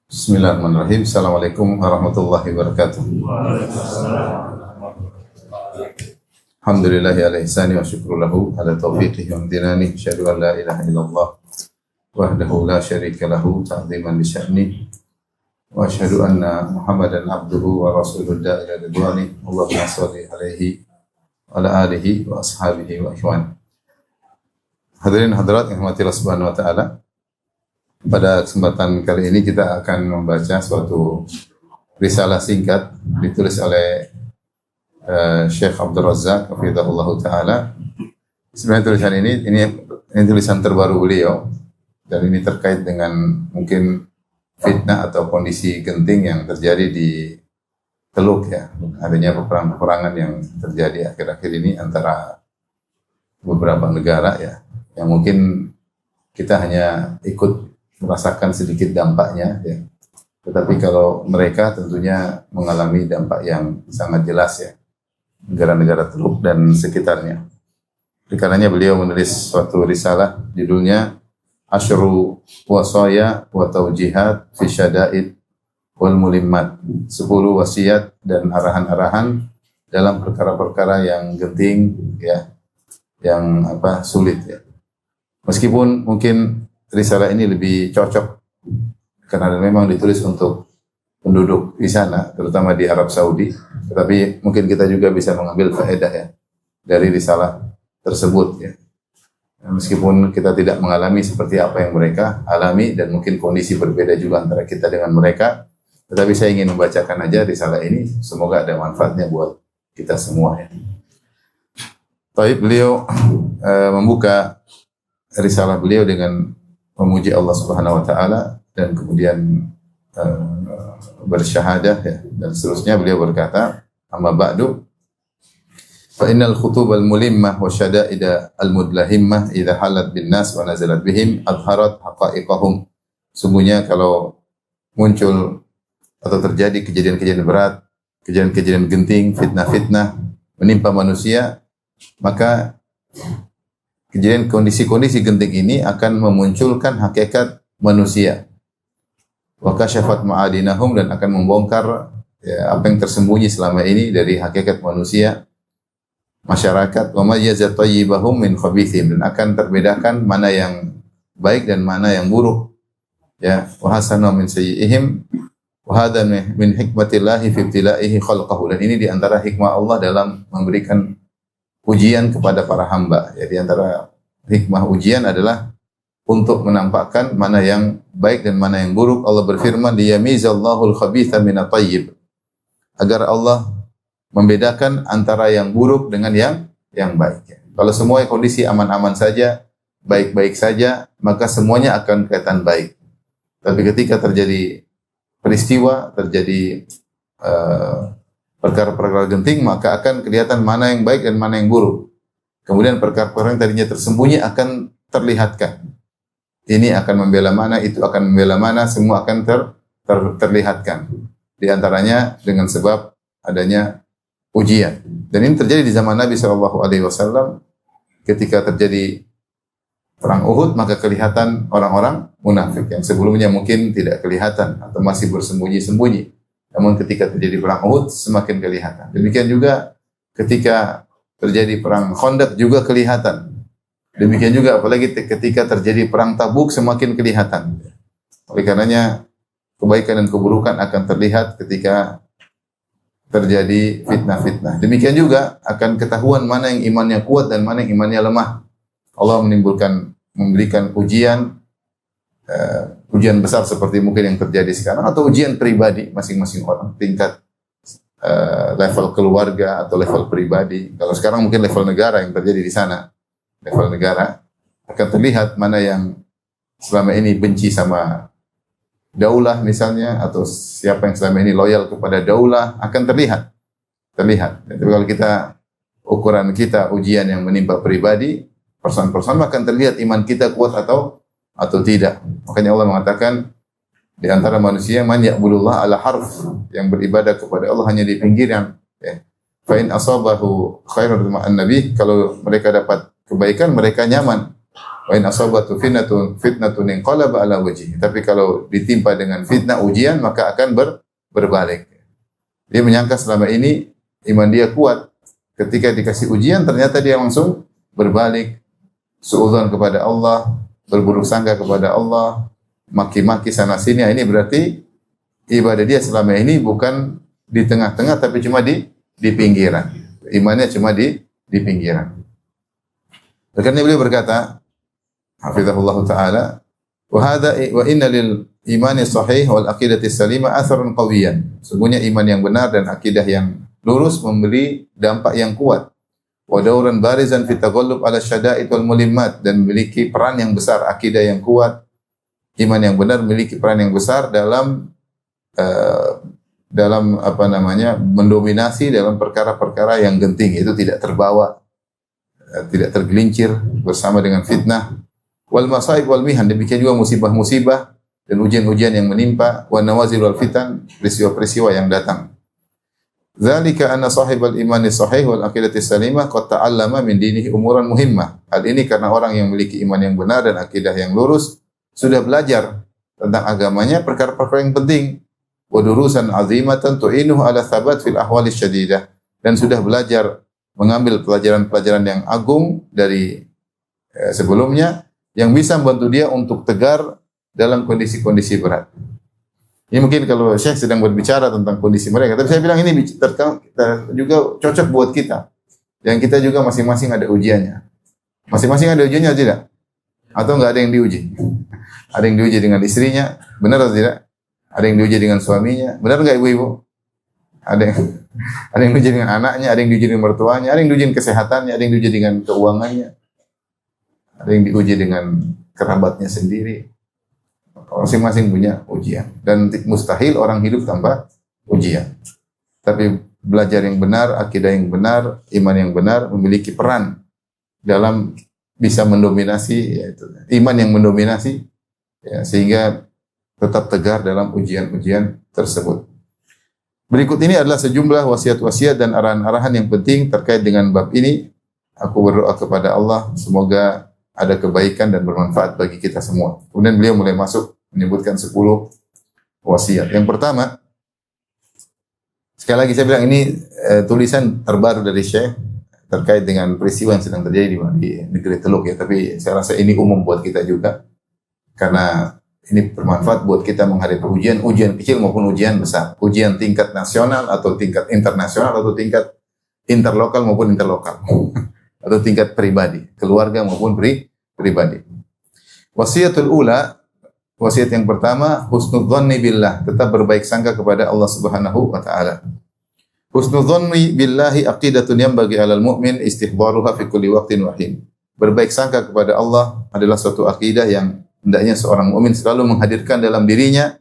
Bismillahirrahmanirrahim. Assalamualaikum warahmatullahi wabarakatuh. Alhamdulillahi ala ihsani wa syukru lahu ala taufiqihi wa amtinani. Asyhadu an la ilaha illallah wahdahu la syarika lahu ta'ziman li sya'ni. Wa asyhadu anna Muhammadan abduhu wa rasuluhu da'ila ridwani. Allahumma shalli alaihi wa ala alihi wa ashabihi wa ikhwan. Hadirin hadirat yang dirahmati Allah Subhanahu wa taala. Pada kesempatan kali ini kita akan membaca suatu risalah singkat ditulis oleh Syekh Abdul Razak hafizahullah taala. Sebenarnya tulisan ini tulisan terbaru beliau dan ini terkait dengan mungkin fitnah atau kondisi genting yang terjadi di Teluk ya. Adanya peperangan yang terjadi akhir-akhir ini antara beberapa negara ya, yang mungkin kita hanya ikut merasakan sedikit dampaknya ya. Tetapi kalau mereka tentunya mengalami dampak yang sangat jelas ya. Negara-negara Teluk dan sekitarnya. Oleh karenanya beliau menulis suatu risalah judulnya Asyru Wasaya wa Taujihat fi Syada'id wal Mulimmat. 10 wasiat dan arahan-arahan dalam perkara-perkara yang genting ya, yang sulit ya. Meskipun mungkin risalah ini lebih cocok karena memang ditulis untuk penduduk di sana, terutama di Arab Saudi. Tetapi mungkin kita juga bisa mengambil faedah ya dari risalah tersebut ya. Meskipun kita tidak mengalami seperti apa yang mereka alami dan mungkin kondisi berbeda juga antara kita dengan mereka, tetapi saya ingin membacakan aja risalah ini. Semoga ada manfaatnya buat kita semua ya. Taib beliau membuka risalah beliau dengan memuji Allah Subhanahu wa taala dan kemudian bersyahadah ya, dan seterusnya beliau berkata, amma ba'du fa innal khutub al mulimmah wa syada'id al mudlahimmah idza halat bin nas wa nazalat bihim adharat haqa'iqahum. Sungguhnya kalau muncul atau terjadi kejadian-kejadian berat, kejadian-kejadian genting, fitnah-fitnah menimpa manusia, maka kejadian kondisi-kondisi genting ini akan memunculkan hakikat manusia. Wa kasyafat ma'adinahum, dan akan membongkar ya, apa yang tersembunyi selama ini dari hakikat manusia, masyarakat. Wa mayyazat thayyibahum min khabithihim, dan akan terbedakan mana yang baik dan mana yang buruk. Ya, wa hasana min sayyi'ihim wa hadha min hikmatillahi fi ibtila'ihi khalqahu. Dan ini di antara hikmah Allah dalam memberikan ujian kepada para hamba. Ya, di antara hikmah ujian adalah untuk menampakkan mana yang baik dan mana yang buruk. Allah berfirman, liyamizallahul khabitha minat thayyib, agar Allah membedakan antara yang buruk dengan yang baik. Ya. Kalau semua kondisi aman-aman saja, baik-baik saja, maka semuanya akan kelihatan baik. Tapi ketika terjadi peristiwa, terjadi perkara-perkara genting, maka akan kelihatan mana yang baik dan mana yang buruk. Kemudian perkara-perkara yang tadinya tersembunyi akan terlihatkan. Ini akan membela mana, itu akan membela mana, semua akan terlihatkan. Di antaranya dengan sebab adanya ujian. Dan ini terjadi di zaman Nabi SAW. Ketika terjadi perang Uhud, maka kelihatan orang-orang munafik yang sebelumnya mungkin tidak kelihatan atau masih bersembunyi-sembunyi. Namun ketika terjadi perang Uhud semakin kelihatan. Demikian juga ketika terjadi perang Khandaq juga kelihatan. Demikian juga apalagi ketika terjadi perang Tabuk semakin kelihatan. Oleh karenanya kebaikan dan keburukan akan terlihat ketika terjadi fitnah-fitnah. Demikian juga akan ketahuan mana yang imannya kuat dan mana yang imannya lemah. Allah memberikan ujian besar seperti mungkin yang terjadi sekarang, atau ujian pribadi masing-masing orang, tingkat level keluarga atau level pribadi. Kalau sekarang mungkin level negara yang terjadi di sana. Level negara akan terlihat mana yang selama ini benci sama daulah misalnya, atau siapa yang selama ini loyal kepada daulah, akan terlihat. Tapi kalau kita ukuran kita ujian yang menimpa pribadi, person-person, akan terlihat iman kita kuat atau tidak. Makanya Allah mengatakan di antara manusia man ya'budullah ala harf, yang beribadah kepada Allah hanya di pinggiran ya. Fa in asabahu khairun ma'an nabi, kalau mereka dapat kebaikan mereka nyaman. Wa in asabatu fitnatun inqalaba ala wajhihi. Tapi kalau ditimpa dengan fitnah ujian maka akan berbalik. Dia menyangka selama ini iman dia kuat. Ketika dikasih ujian ternyata dia langsung berbalik, suudzon kepada Allah, berburuk sangka kepada Allah, maki-maki sana sini. Ini berarti ibadah dia selama ini bukan di tengah-tengah tapi cuma di pinggiran. Imannya cuma di pinggiran. Karena beliau berkata, hafizahullah taala, wa inna lil imani sahih wal aqidati salimah atharan qawiyan. Sungguhnya iman yang benar dan akidah yang lurus memberi dampak yang kuat. Wa dauran barizan fi taghallub ala syada'id wal mulimmat, dan memiliki peran yang besar. Akidah yang kuat, iman yang benar memiliki peran yang besar dalam mendominasi dalam perkara-perkara yang genting, itu tidak terbawa, tidak tergelincir bersama dengan fitnah. Wal masaib wal mihan, demikian juga musibah-musibah dan ujian-ujian yang menimpa. Wa nawazil wal fitan, peristiwa-peristiwa yang datang. Dzalika anna sahibal imani sahih wal aqidati salimah qad ta'allama min dinihi umuran muhimmah. Hal ini karena orang yang memiliki iman yang benar dan akidah yang lurus sudah belajar tentang agamanya perkara-perkara yang penting. Wa durusan azimatan tu'inuhu ala thabat fil ahwali syadidah, dan sudah belajar mengambil pelajaran-pelajaran yang agung dari sebelumnya yang bisa membantu dia untuk tegar dalam kondisi-kondisi berat. Ini mungkin kalau Syekh sedang berbicara tentang kondisi mereka, tapi saya bilang ini juga cocok buat kita. Yang kita juga masing-masing ada ujiannya. Masing-masing ada ujiannya tidak? Atau enggak ada yang diuji? Ada yang diuji dengan istrinya, benar atau tidak? Ada yang diuji dengan suaminya, benar enggak ibu-ibu? Ada yang diuji dengan anaknya, ada yang diuji dengan mertuanya, ada yang diuji dengan kesehatannya, ada yang diuji dengan keuangannya, ada yang diuji dengan kerabatnya sendiri. Masing-masing punya ujian, dan mustahil orang hidup tanpa ujian. Tapi belajar yang benar, akidah yang benar, iman yang benar memiliki peran dalam bisa mendominasi, yaitu iman yang mendominasi, ya, sehingga tetap tegar dalam ujian-ujian tersebut. Berikut ini adalah sejumlah wasiat-wasiat dan arahan-arahan yang penting terkait dengan bab ini. Aku berdoa kepada Allah semoga ada kebaikan dan bermanfaat bagi kita semua. Kemudian beliau mulai masuk menyebutkan 10 wasiat. Yang pertama, sekali lagi saya bilang ini tulisan terbaru dari Syekh terkait dengan peristiwa yang sedang terjadi di negeri Teluk, ya. Tapi saya rasa ini umum buat kita juga, karena ini bermanfaat buat kita menghadapi ujian kecil maupun ujian besar, ujian tingkat nasional atau tingkat internasional atau tingkat interlokal maupun interlokal atau tingkat pribadi, keluarga maupun pribadi. Wasiatul ula, wasiat yang pertama, husnudzanni billah, tetap berbaik sangka kepada Allah Subhanahu wa taala. Husnudzanni billahi aqidatun yanbaghi 'alal mu'min istihdaruha fi kulli waqtin wa hin. Berbaik sangka kepada Allah adalah suatu akidah yang hendaknya seorang mukmin selalu menghadirkan dalam dirinya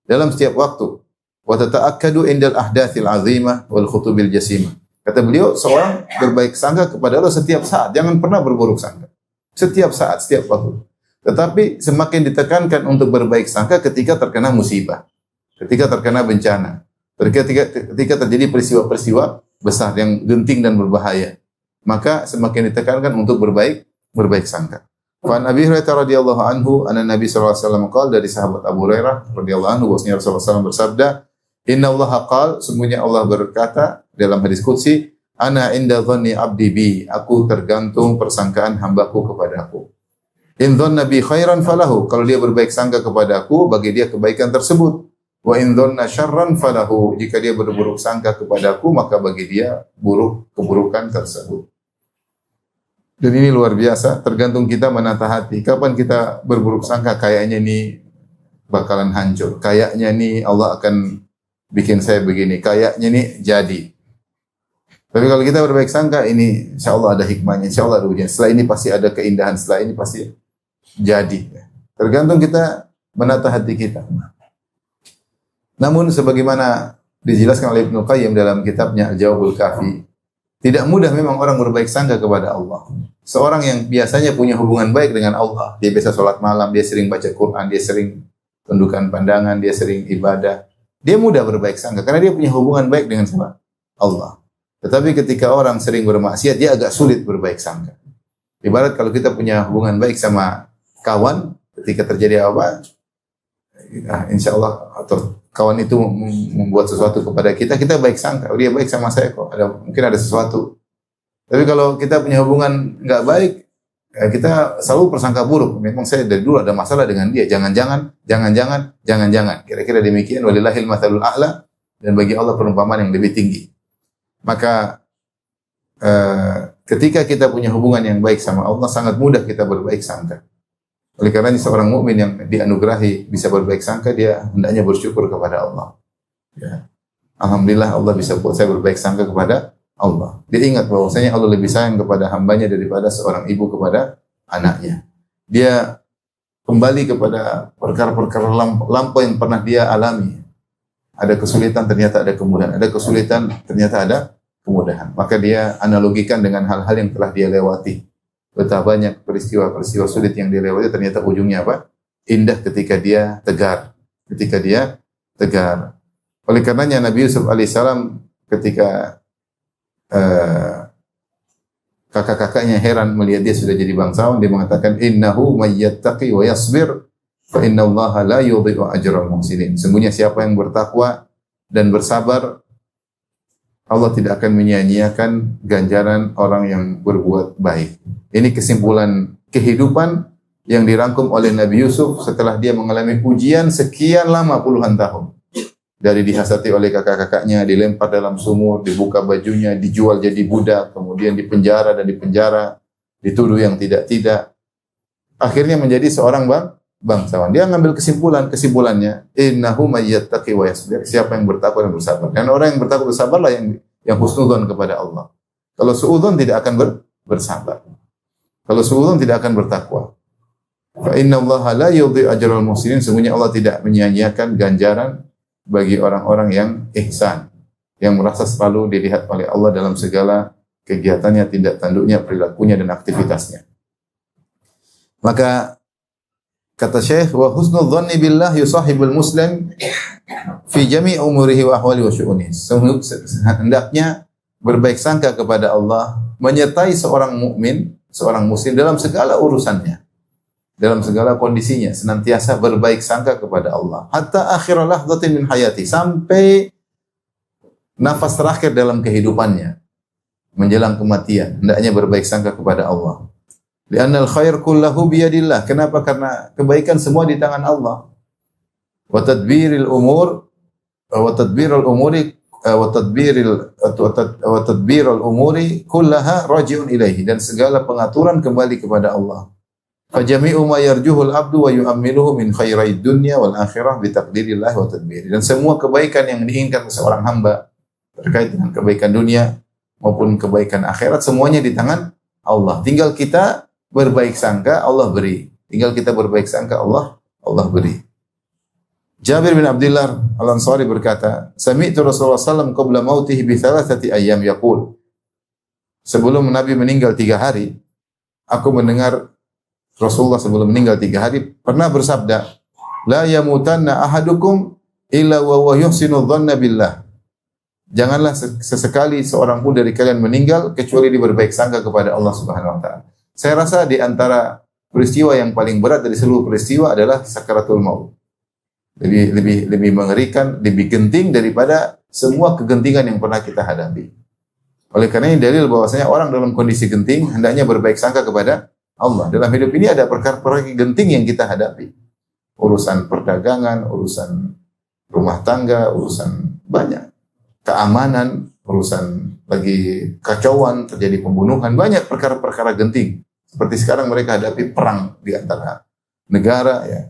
dalam setiap waktu. Wa tata'akkadu indal ahdatsil 'azimah wal khutubil jasimah. Kata beliau, seorang berbaik sangka kepada Allah setiap saat, jangan pernah berburuk sangka. Setiap saat, setiap waktu. Tetapi semakin ditekankan untuk berbaik sangka ketika terkena musibah, ketika terkena bencana, ketika terjadi peristiwa-peristiwa besar yang genting dan berbahaya, maka semakin ditekankan untuk berbaik sangka. Wa an Abi Hurairah radhiyallahu anhu anna Nabi sallallahu alaihi wasallam qala, dari sahabat Abu Hurairah radhiyallahu anhu bahwasanya Rasulullah SAW bersabda, "Inna Allah qala," sungguhnya Allah berkata dalam hadis qudsi, "Ana inda dhanni 'abdi bi," aku tergantung persangkaan hambaku kepadaku. In dhanna bi khairan falahu, kalau dia berbaik sangka kepadaku, bagi dia kebaikan tersebut. Wa in dhanna syarran falahu, jika dia berburuk sangka kepadaku, maka bagi dia keburukan tersebut. Dan ini luar biasa, tergantung kita menata hati. Kapan kita berburuk sangka, kayaknya ini bakalan hancur, kayaknya ini Allah akan bikin saya begini, kayaknya ini jadi. Tapi kalau kita berbaik sangka, ini insya Allah ada hikmahnya, insya Allah ada ujian, setelah ini pasti ada keindahan, setelah ini pasti jadi. Tergantung kita menata hati kita. Namun sebagaimana dijelaskan oleh Ibnu Qayyim dalam kitabnya Al-Jawabul Kafi, tidak mudah memang orang berbaik sangka kepada Allah. Seorang yang biasanya punya hubungan baik dengan Allah, dia biasa sholat malam, dia sering baca Quran, dia sering tundukkan pandangan, dia sering ibadah, dia mudah berbaik sangka karena dia punya hubungan baik dengan siapa? Allah. Tetapi ketika orang sering bermaksiat, dia agak sulit berbaik sangka. Ibarat kalau kita punya hubungan baik sama kawan, ketika terjadi apa, insya Allah atau kawan itu membuat sesuatu kepada kita, kita baik sangka, oh, dia baik sama saya kok, mungkin ada sesuatu. Tapi kalau kita punya hubungan nggak baik, kita selalu prasangka buruk. Memang saya dari dulu ada masalah dengan dia. Jangan-jangan. Kira-kira demikian. Walillahil mathalul a'la. Dan bagi Allah perumpamaan yang lebih tinggi. Maka ketika kita punya hubungan yang baik sama Allah, sangat mudah kita berbaik sangka. Oleh karena seorang mukmin yang dianugerahi bisa berbaik sangka, dia hendaknya bersyukur kepada Allah. Ya. Alhamdulillah Allah bisa buat saya berbaik sangka kepada Allah. Dia ingat bahwasanya Allah lebih sayang kepada hambanya daripada seorang ibu kepada anaknya. Dia kembali kepada perkara-perkara lampau yang pernah dia alami. Ada kesulitan, ternyata ada kemudahan. Ada kesulitan, ternyata ada kemudahan. Maka dia analogikan dengan hal-hal yang telah dia lewati. Betapa banyak peristiwa-peristiwa sulit yang dia lewati, ternyata ujungnya apa? Indah ketika dia tegar. Ketika dia tegar. Oleh karenanya Nabi Yusuf alaihissalam ketika kakak-kakaknya heran melihat dia sudah jadi bangsawan, dia mengatakan innahu may yattaqi wa yasbir fa innallaha la yudhi'u ajral muhsinin. Sungguhnya siapa yang bertakwa dan bersabar, Allah tidak akan menyia-nyiakan ganjaran orang yang berbuat baik. Ini kesimpulan kehidupan yang dirangkum oleh Nabi Yusuf setelah dia mengalami ujian sekian lama puluhan tahun. Dari dihasati oleh kakak-kakaknya, dilempar dalam sumur, dibuka bajunya, dijual jadi budak, kemudian dipenjara dan dipenjara, dituduh yang tidak-tidak. Akhirnya menjadi seorang bangsawan. Dia ngambil kesimpulannya, innahu may yattaqi wa yasbir. Siapa yang bertakwa dan bersabar. Dan orang yang bertakwa dan bersabarlah yang husnudzon kepada Allah. Kalau suudzon tidak akan bersabar. Kalau suudzon tidak akan bertakwa. Fa innallaha la yudhi'u ajral muhsinin. Sungguhnya Allah tidak menyia-nyiakan ganjaran bagi orang-orang yang ihsan, yang merasa selalu dilihat oleh Allah dalam segala kegiatannya, tindak tanduknya, perilakunya dan aktivitasnya. Maka kata Syekh, wa husnul dhanni billah yusahibul muslim fi jami' umurihi wa ahwali wa syu'unihi. Hendaknya berbaik sangka kepada Allah menyertai seorang mukmin, seorang muslim dalam segala urusannya. Dalam segala kondisinya senantiasa berbaik sangka kepada Allah hatta akhir lahdatin min hayati, sampai nafas terakhir dalam kehidupannya menjelang kematian hendaknya berbaik sangka kepada Allah. Li'annal khair kullahu biyadillah. Kenapa? Karena kebaikan semua di tangan Allah. Wa tadbiril umur wa tadbirul umuri wa tadbirul umuri kullaha raji'un ilaihi, dan segala pengaturan kembali kepada Allah. Fajami'u ma yarjuhul abdu wa yu'ammiluhu min khairid dunya wal akhirah bi taqdirillah wa tadbiri. Dan semua kebaikan yang diinginkan seorang hamba terkait dengan kebaikan dunia maupun kebaikan akhirat, semuanya di tangan Allah. Tinggal kita berbaik sangka, Allah beri. Tinggal kita berbaik sangka, Allah beri. Jabir bin Abdullah Al-Ansari berkata, sami'tu Rasulullah sallallahu alaihi wasallam qabla mautihi bi thalathati ayyam yaqul. Sebelum Nabi meninggal 3 hari, aku mendengar Rasulullah sebelum meninggal 3 hari pernah bersabda, la yamutanna ahadukum illa wa huwa yuhsinu dhanna billah. Janganlah sesekali seorang pun dari kalian meninggal kecuali dia berbaik sangka kepada Allah Subhanahu wa taala. Saya rasa di antara peristiwa yang paling berat dari seluruh peristiwa adalah sakaratul maut. Lebih mengerikan, lebih genting daripada semua kegentingan yang pernah kita hadapi. Oleh karena ini dalil bahwasanya orang dalam kondisi genting hendaknya berbaik sangka kepada Allah. Dalam hidup ini ada perkara-perkara genting yang kita hadapi. Urusan perdagangan, urusan rumah tangga, urusan banyak. Keamanan, urusan lagi kacauan, terjadi pembunuhan, banyak perkara-perkara genting. Seperti sekarang mereka hadapi perang di antara negara, ya.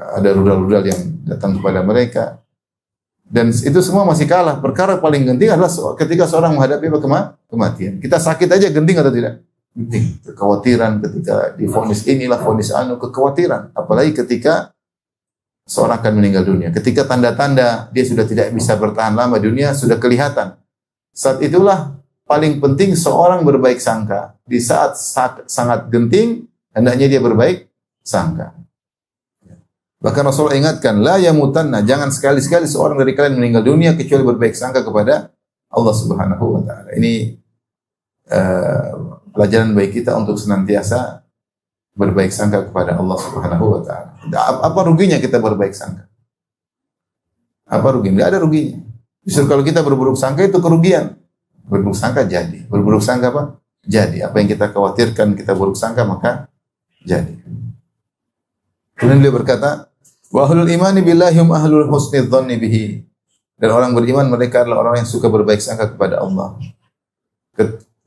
Ada rudal-rudal yang datang kepada mereka. Dan itu semua masih kalah. Perkara paling genting adalah ketika seorang menghadapi kematian. Kita sakit aja genting atau tidak? Penting, kekhawatiran ketika divonis inilah vonis kekhawatiran, apalagi ketika seorang akan meninggal dunia, ketika tanda-tanda dia sudah tidak bisa bertahan lama dunia sudah kelihatan. Saat itulah paling penting seorang berbaik sangka. Di saat sangat genting hendaknya dia berbaik sangka. Bahkan Rasulullah ingatkan, la yamutanna, jangan sekali-sekali seorang dari kalian meninggal dunia kecuali berbaik sangka kepada Allah Subhanahu wa taala. Ini pelajaran baik kita untuk senantiasa berbaik sangka kepada Allah Subhanahu wa taala. Apa ruginya kita berbaik sangka? Apa ruginya? Tidak ada ruginya. Justru kalau kita berburuk sangka itu kerugian. Berburuk sangka jadi. Berburuk sangka apa? Jadi. Apa yang kita khawatirkan kita buruk sangka maka jadi. Kemudian beliau berkata, wa ahlul imani billahi hum ahlul husni dhanni bihi. Dan orang beriman mereka adalah orang yang suka berbaik sangka kepada Allah.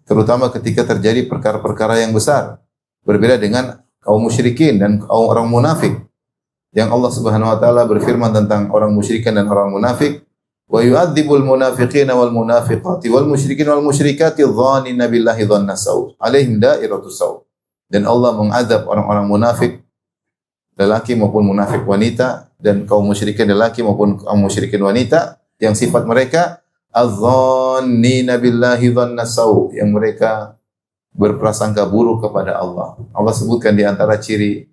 Terutama ketika terjadi perkara-perkara yang besar. Berbeda dengan kaum musyrikin dan kaum orang munafik. Yang Allah Subhanahu wa taala berfirman tentang orang musyrikin dan orang munafik, wa yu'adzibul munafiqina wal munafiqati wal musyrikin wal musyrikati dhannina billahi dhanna saw. Alaihim da'iratus saw. Dan Allah mengazab orang-orang munafik lelaki maupun munafik wanita dan kaum musyrikin lelaki maupun kaum musyrikin wanita yang sifat mereka adh-dhannina billahi dhanna saw, yang mereka berprasangka buruk kepada Allah. Allah sebutkan di antara ciri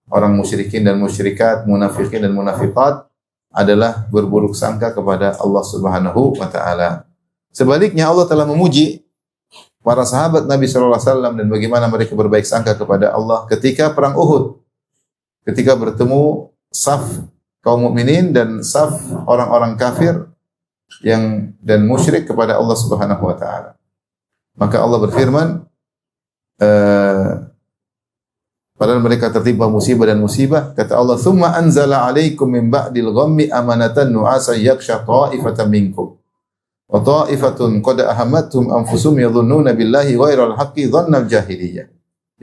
orang musyrikin dan musyrikat, munafikin dan munafiqat adalah berburuk sangka kepada Allah Subhanahu wa taala. Sebaliknya Allah telah memuji para sahabat Nabi sallallahu alaihi wasallam dan bagaimana mereka berbaik sangka kepada Allah ketika perang Uhud. Ketika bertemu saf kaum mukminin dan saf orang-orang kafir yang dan musyrik kepada Allah Subhanahu wa taala. Maka Allah berfirman, padahal mereka tertimpa musibah dan musibah, kata Allah, "Tsumma anzala 'alaikum min ba'dil ghammi amanatan nu'asan yaghsha ta'ifatan minkum wa ta'ifatun qad ahammathum anfusuhum yadhunnuna billahi ghairal haqqi dhannal jahiliyah."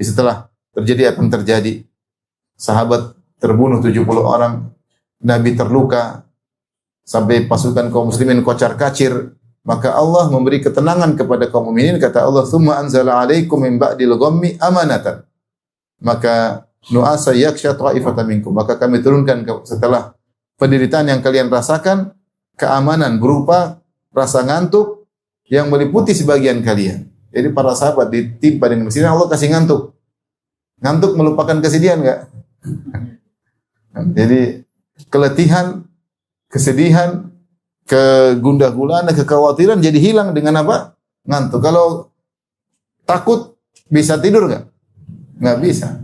Setelah terjadi apa yang terjadi, sahabat terbunuh 70 orang, Nabi terluka, sampai pasukan kaum muslimin kocar-kacir, maka Allah memberi ketenangan kepada kaum mukminin, kata Allah, "Tsumma anzala 'alaikum min ba'dil ghammi amanatan." Maka nu'asa yaksha ta'ifatan minkum, maka kami turunkan setelah penderitaan yang kalian rasakan keamanan berupa rasa ngantuk yang meliputi sebagian kalian. Jadi para sahabat ditimpa dengan kesedihan, Allah kasih ngantuk. Ngantuk melupakan kesedihan enggak? Jadi keletihan, kesedihan, kegundah gulana, kekhawatiran jadi hilang dengan apa? Ngantuk. Kalau takut bisa tidur enggak? Nggak bisa.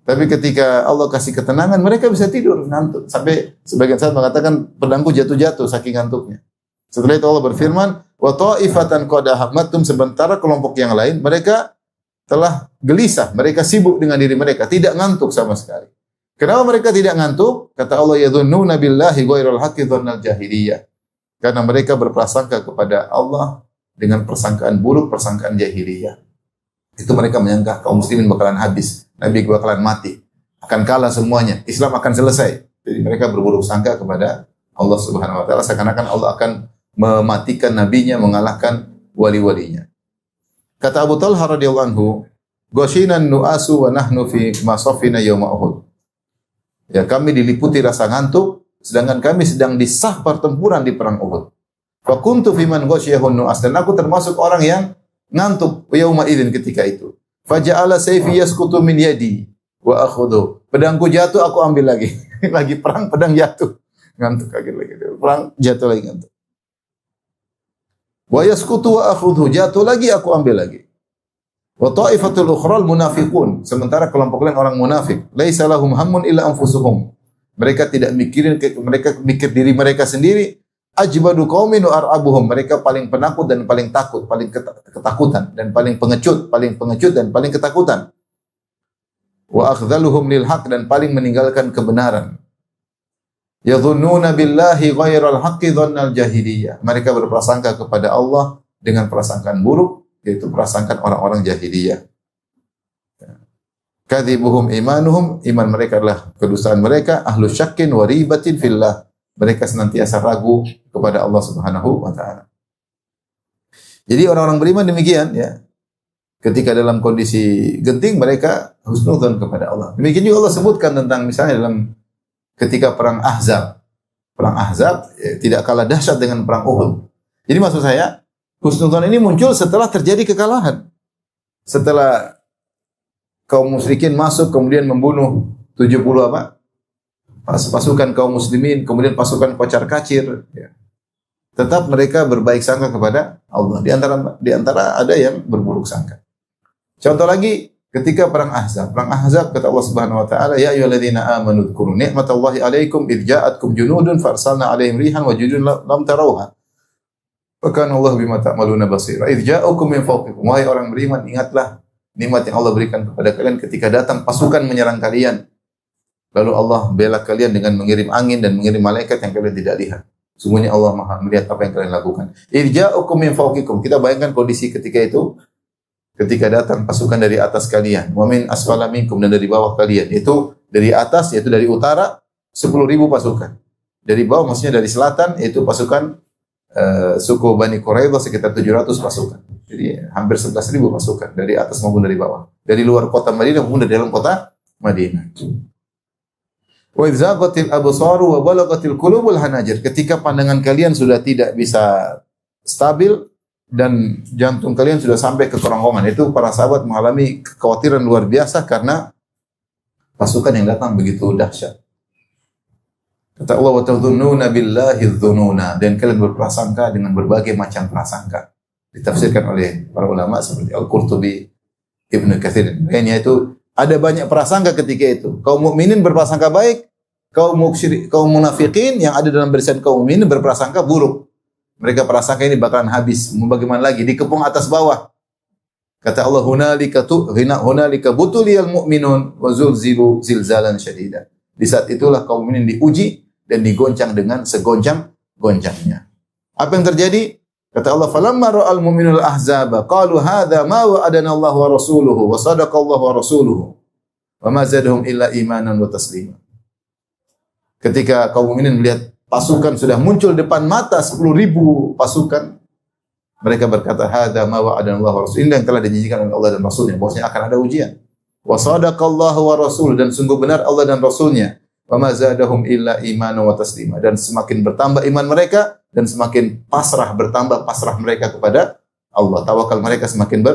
Tapi ketika Allah kasih ketenangan, mereka bisa tidur, ngantuk. Sampai sebagian sahabat mengatakan pedangku jatuh-jatuh saking ngantuknya. Setelah itu Allah berfirman, wa ta'ifatan qad ahammatum, sementara kelompok yang lain mereka telah gelisah, mereka sibuk dengan diri mereka, tidak ngantuk sama sekali. Kenapa mereka tidak ngantuk? Kata Allah, yadhunnuna billahi ghairal haqqi dhannal jahiliyah. Karena mereka berprasangka kepada Allah dengan persangkaan buruk, persangkaan jahiliyah. Itu mereka menyangka kaum muslimin bakalan habis, Nabi bakalan mati, akan kalah semuanya, Islam akan selesai. Jadi mereka berburuk sangka kepada Allah Subhanahu wa taala, seakan-akan Allah akan mematikan nabinya, mengalahkan wali-walinya. Kata Abu Talha radhiyallahu anhu, "Ghashinan nu'asu wa nahnu fi masafina yaum Uhud." Ya, kami diliputi rasa ngantuk sedangkan kami sedang di saf pertempuran di perang Uhud. Fa kuntu fi man ghasyiyahun nu'as, dan aku termasuk orang yang ngantuk yauma idzin ketika itu. Faja'ala sayfi yasqutu min yadi wa akhudhu. Pedangku jatuh, aku ambil lagi. Lagi perang, pedang jatuh. Ngantuk lagi. Perang jatuh lagi, ngantuk. Wa yasqutu wa akhudhu, jatuh lagi, aku ambil lagi. Wa ta'ifatul ukhral munafiqun, sementara kelompok lain orang munafik. Laisa lahum hammun illa anfusuhum. Mereka tidak mikirin, mereka mikir diri mereka sendiri. Ajbadu qaumin wa ar'abuhum, mereka paling penakut dan paling takut, paling ketakutan dan paling pengecut dan paling ketakutan. Wa akhdhaluhum lil haqq, dan paling meninggalkan kebenaran. Yadhunnuna billahi ghairal haqqi dhannal jahiliyah. Mereka berprasangka kepada Allah dengan prasangkaan buruk, yaitu prasangkaan orang-orang jahiliyah. Kadzibuhum imanuhum, iman mereka adalah kedustaan mereka. Ahlu syakkin wa ribatin fillah, mereka senantiasa ragu kepada Allah Subhanahu wa taala. Jadi orang-orang beriman demikian, ya. Ketika dalam kondisi genting mereka husnudzon kepada Allah. Demikian juga Allah sebutkan tentang misalnya dalam ketika perang Ahzab. Perang Ahzab tidak kalah dahsyat dengan perang Uhud. Jadi maksud saya, husnudzon ini muncul setelah terjadi kekalahan. Setelah kaum musyrikin masuk kemudian membunuh 70 apa? Pasukan kaum muslimin, kemudian pasukan kocar-kacir, ya. Tetap mereka berbaik sangka kepada Allah. Di antara ada yang berburuk sangka. Contoh lagi ketika perang Ahzab. Perang Ahzab kata Allah Subhanahu wa taala, "Ya ayyuhalladzina amanu dzkuru ni'matallahi 'alaikum idz ja'atkum junudun farsalna 'alaihim rihan wa junudun lam tarawha. Wa kana Allah bima ta'maluna basira." Idz ja'akum min fawqikum. Wahai orang beriman, ingatlah nikmat yang Allah berikan kepada kalian ketika datang pasukan menyerang kalian. Lalu Allah bela kalian dengan mengirim angin dan mengirim malaikat yang kalian tidak lihat. Sungguhnya Allah Maha melihat apa yang kalian lakukan. Idz ja'akum min fawqikum. Kita bayangkan kondisi ketika itu. Ketika datang pasukan dari atas kalian, wa min asfala minkum, dan dari bawah kalian. Itu dari atas, yaitu dari utara 10.000 pasukan. Dari bawah maksudnya dari selatan, yaitu pasukan suku Bani Quraidah sekitar 700 pasukan. Jadi hampir 11.000 pasukan dari atas maupun dari bawah. Dari luar kota Madinah maupun dari dalam kota Madinah. Wa idz zaghatil absaru wa balagatil qulubul hanajir. Ketika pandangan kalian sudah tidak bisa stabil dan jantung kalian sudah sampai ke kerongkongan. Itu para sahabat mengalami kekhawatiran luar biasa karena pasukan yang datang begitu dahsyat. Kata Allah, wa tadhunnuna billahi dzununa, dan kalian berprasangka dengan berbagai macam prasangka. Ditafsirkan oleh para ulama seperti Al-Qurtubi, Ibnu Katsir. Lainnya itu ada banyak prasangka ketika itu. Kaum mukminin berprasangka baik, kaum munafikin yang ada dalam barisan kaum mukminin berprasangka buruk. Mereka prasangka ini bakalan habis. Mau bagaimana lagi? Dikepung atas bawah. Kata Allah, hunalika butuliyal mu'minun wa zulzilu zilzalan syadida. Di saat itulah kaum mukminin diuji dan digoncang dengan segoncang-goncangnya. Apa yang terjadi? Kata Allah, falamma ra'al mu'minul ahzaba qalu hadza ma wa'adana Allah wa rasuluhu wa sadaqa Allah wa rasuluhu wa ma zadahum illa imanan wa taslima. Ketika kaum mukminin melihat pasukan sudah muncul depan mata 10.000 pasukan, mereka berkata, hadza ma wa'adana Allah wa rasuluhu, ini yang telah dijanjikan oleh Allah dan Rasulnya, bahwasanya akan ada ujian. Wa sadaqallahu wa rasuluhu, dan sungguh benar Allah dan Rasulnya. Wa ma zadahum illa imanan wa taslima, dan semakin bertambah iman mereka dan semakin bertambah pasrah mereka kepada Allah. Tawakal mereka semakin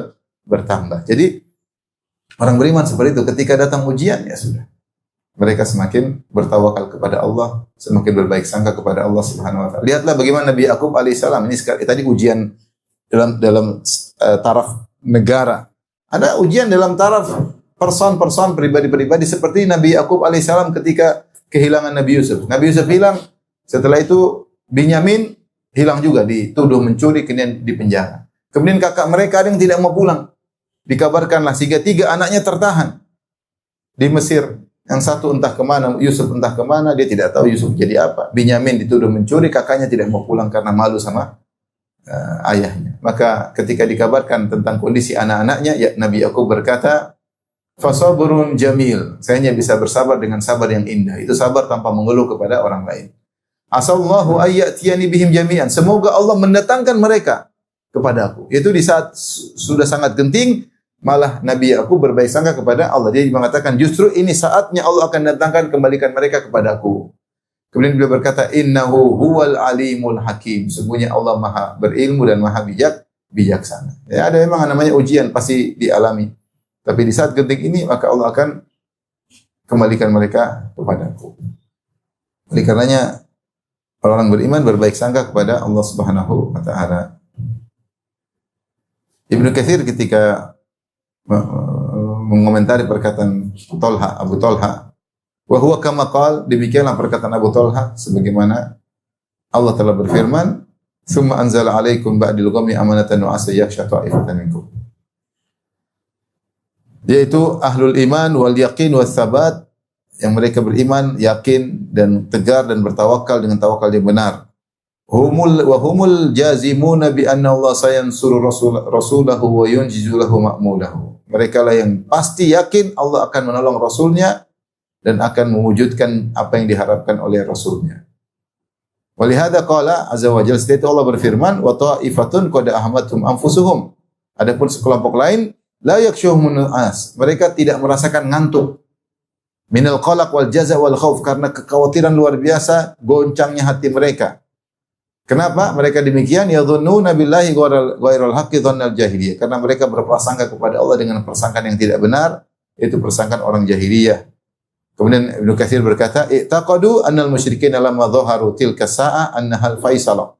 bertambah. Jadi orang beriman seperti itu, ketika datang ujian ya sudah. Mereka semakin bertawakal kepada Allah, semakin berbaik sangka kepada Allah Subhanahu wa taala. Lihatlah bagaimana Nabi Yakub alaihissalam, ini tadi ujian dalam taraf negara. Ada ujian dalam taraf person pribadi-pribadi seperti Nabi Yakub alaihissalam ketika kehilangan Nabi Yusuf. Nabi Yusuf hilang, setelah itu Binyamin hilang juga, dituduh mencuri, kemudian dipenjara. Kemudian kakak mereka ada yang tidak mau pulang. Dikabarkanlah sehingga 3 anaknya tertahan di Mesir. Yang satu entah kemana, Yusuf entah kemana, dia tidak tahu Yusuf jadi apa. Binyamin dituduh mencuri, kakaknya tidak mau pulang karena malu sama ayahnya. Maka ketika dikabarkan tentang kondisi anak-anaknya, ya, Nabi Yakub berkata, fasabrun jamil, saya hanya bisa bersabar dengan sabar yang indah. Itu sabar tanpa mengeluh kepada orang lain. Asallahu ayyatiyani bihim jami'an, semoga Allah mendatangkan mereka kepadaku. Itu di saat sudah sangat genting, malah Nabi Yakub berbaik sangka kepada Allah. Dia mengatakan, justru ini saatnya Allah akan datangkan, kembalikan mereka kepadaku. Kemudian beliau berkata, innahu huwal alimul hakim. Sungguhnya Allah maha berilmu dan maha bijaksana. Ya, ada memang namanya ujian, pasti dialami. Tapi di saat genting ini, maka Allah akan kembalikan mereka kepadaku. Oleh karenanya, orang beriman berbaik sangka kepada Allah Subhanahu wa taala. Ibnu Katsir ketika mengomentari perkataan Abu Talha, wa huwa kama qala, demikianlah perkataan Abu Talha sebagaimana Allah telah berfirman, "Tsumma anzala 'alaikum ba'dil ghammi amanatan wa asyakhsha ta'ifatan minkum." Yaitu ahlul iman wal yaqin was sabat, yang mereka beriman, yakin dan tegar dan bertawakal dengan tawakal yang benar. Humul jazimuna bi anna Allah sayansuru rasulahu wa yunjizu lahu ma'mulahu. Mereka lah yang pasti yakin Allah akan menolong Rasulnya dan akan mewujudkan apa yang diharapkan oleh Rasulnya. Walihada qala azza wa jalla, setelah itu Allah berfirman, wa ta'ifatun qad ahmatum anfusuhum. Adapun sekelompok lain, la yakshuhumun nas, mereka tidak merasakan ngantuk. Minal qalaq wal jaza wal khauf, karena kekhawatiran luar biasa, goncangnya hati mereka. Kenapa mereka demikian? Yadhunnuna billahi ghairal haqqi dhannal jahiliyah. Karena mereka berprasangka kepada Allah dengan persangkaan yang tidak benar, yaitu persangkaan orang jahiliyah. Kemudian Ibnu Katsir berkata, "I'taqadu annal musyrikin lamma dhaharu tilka sa'a annahal faisalah."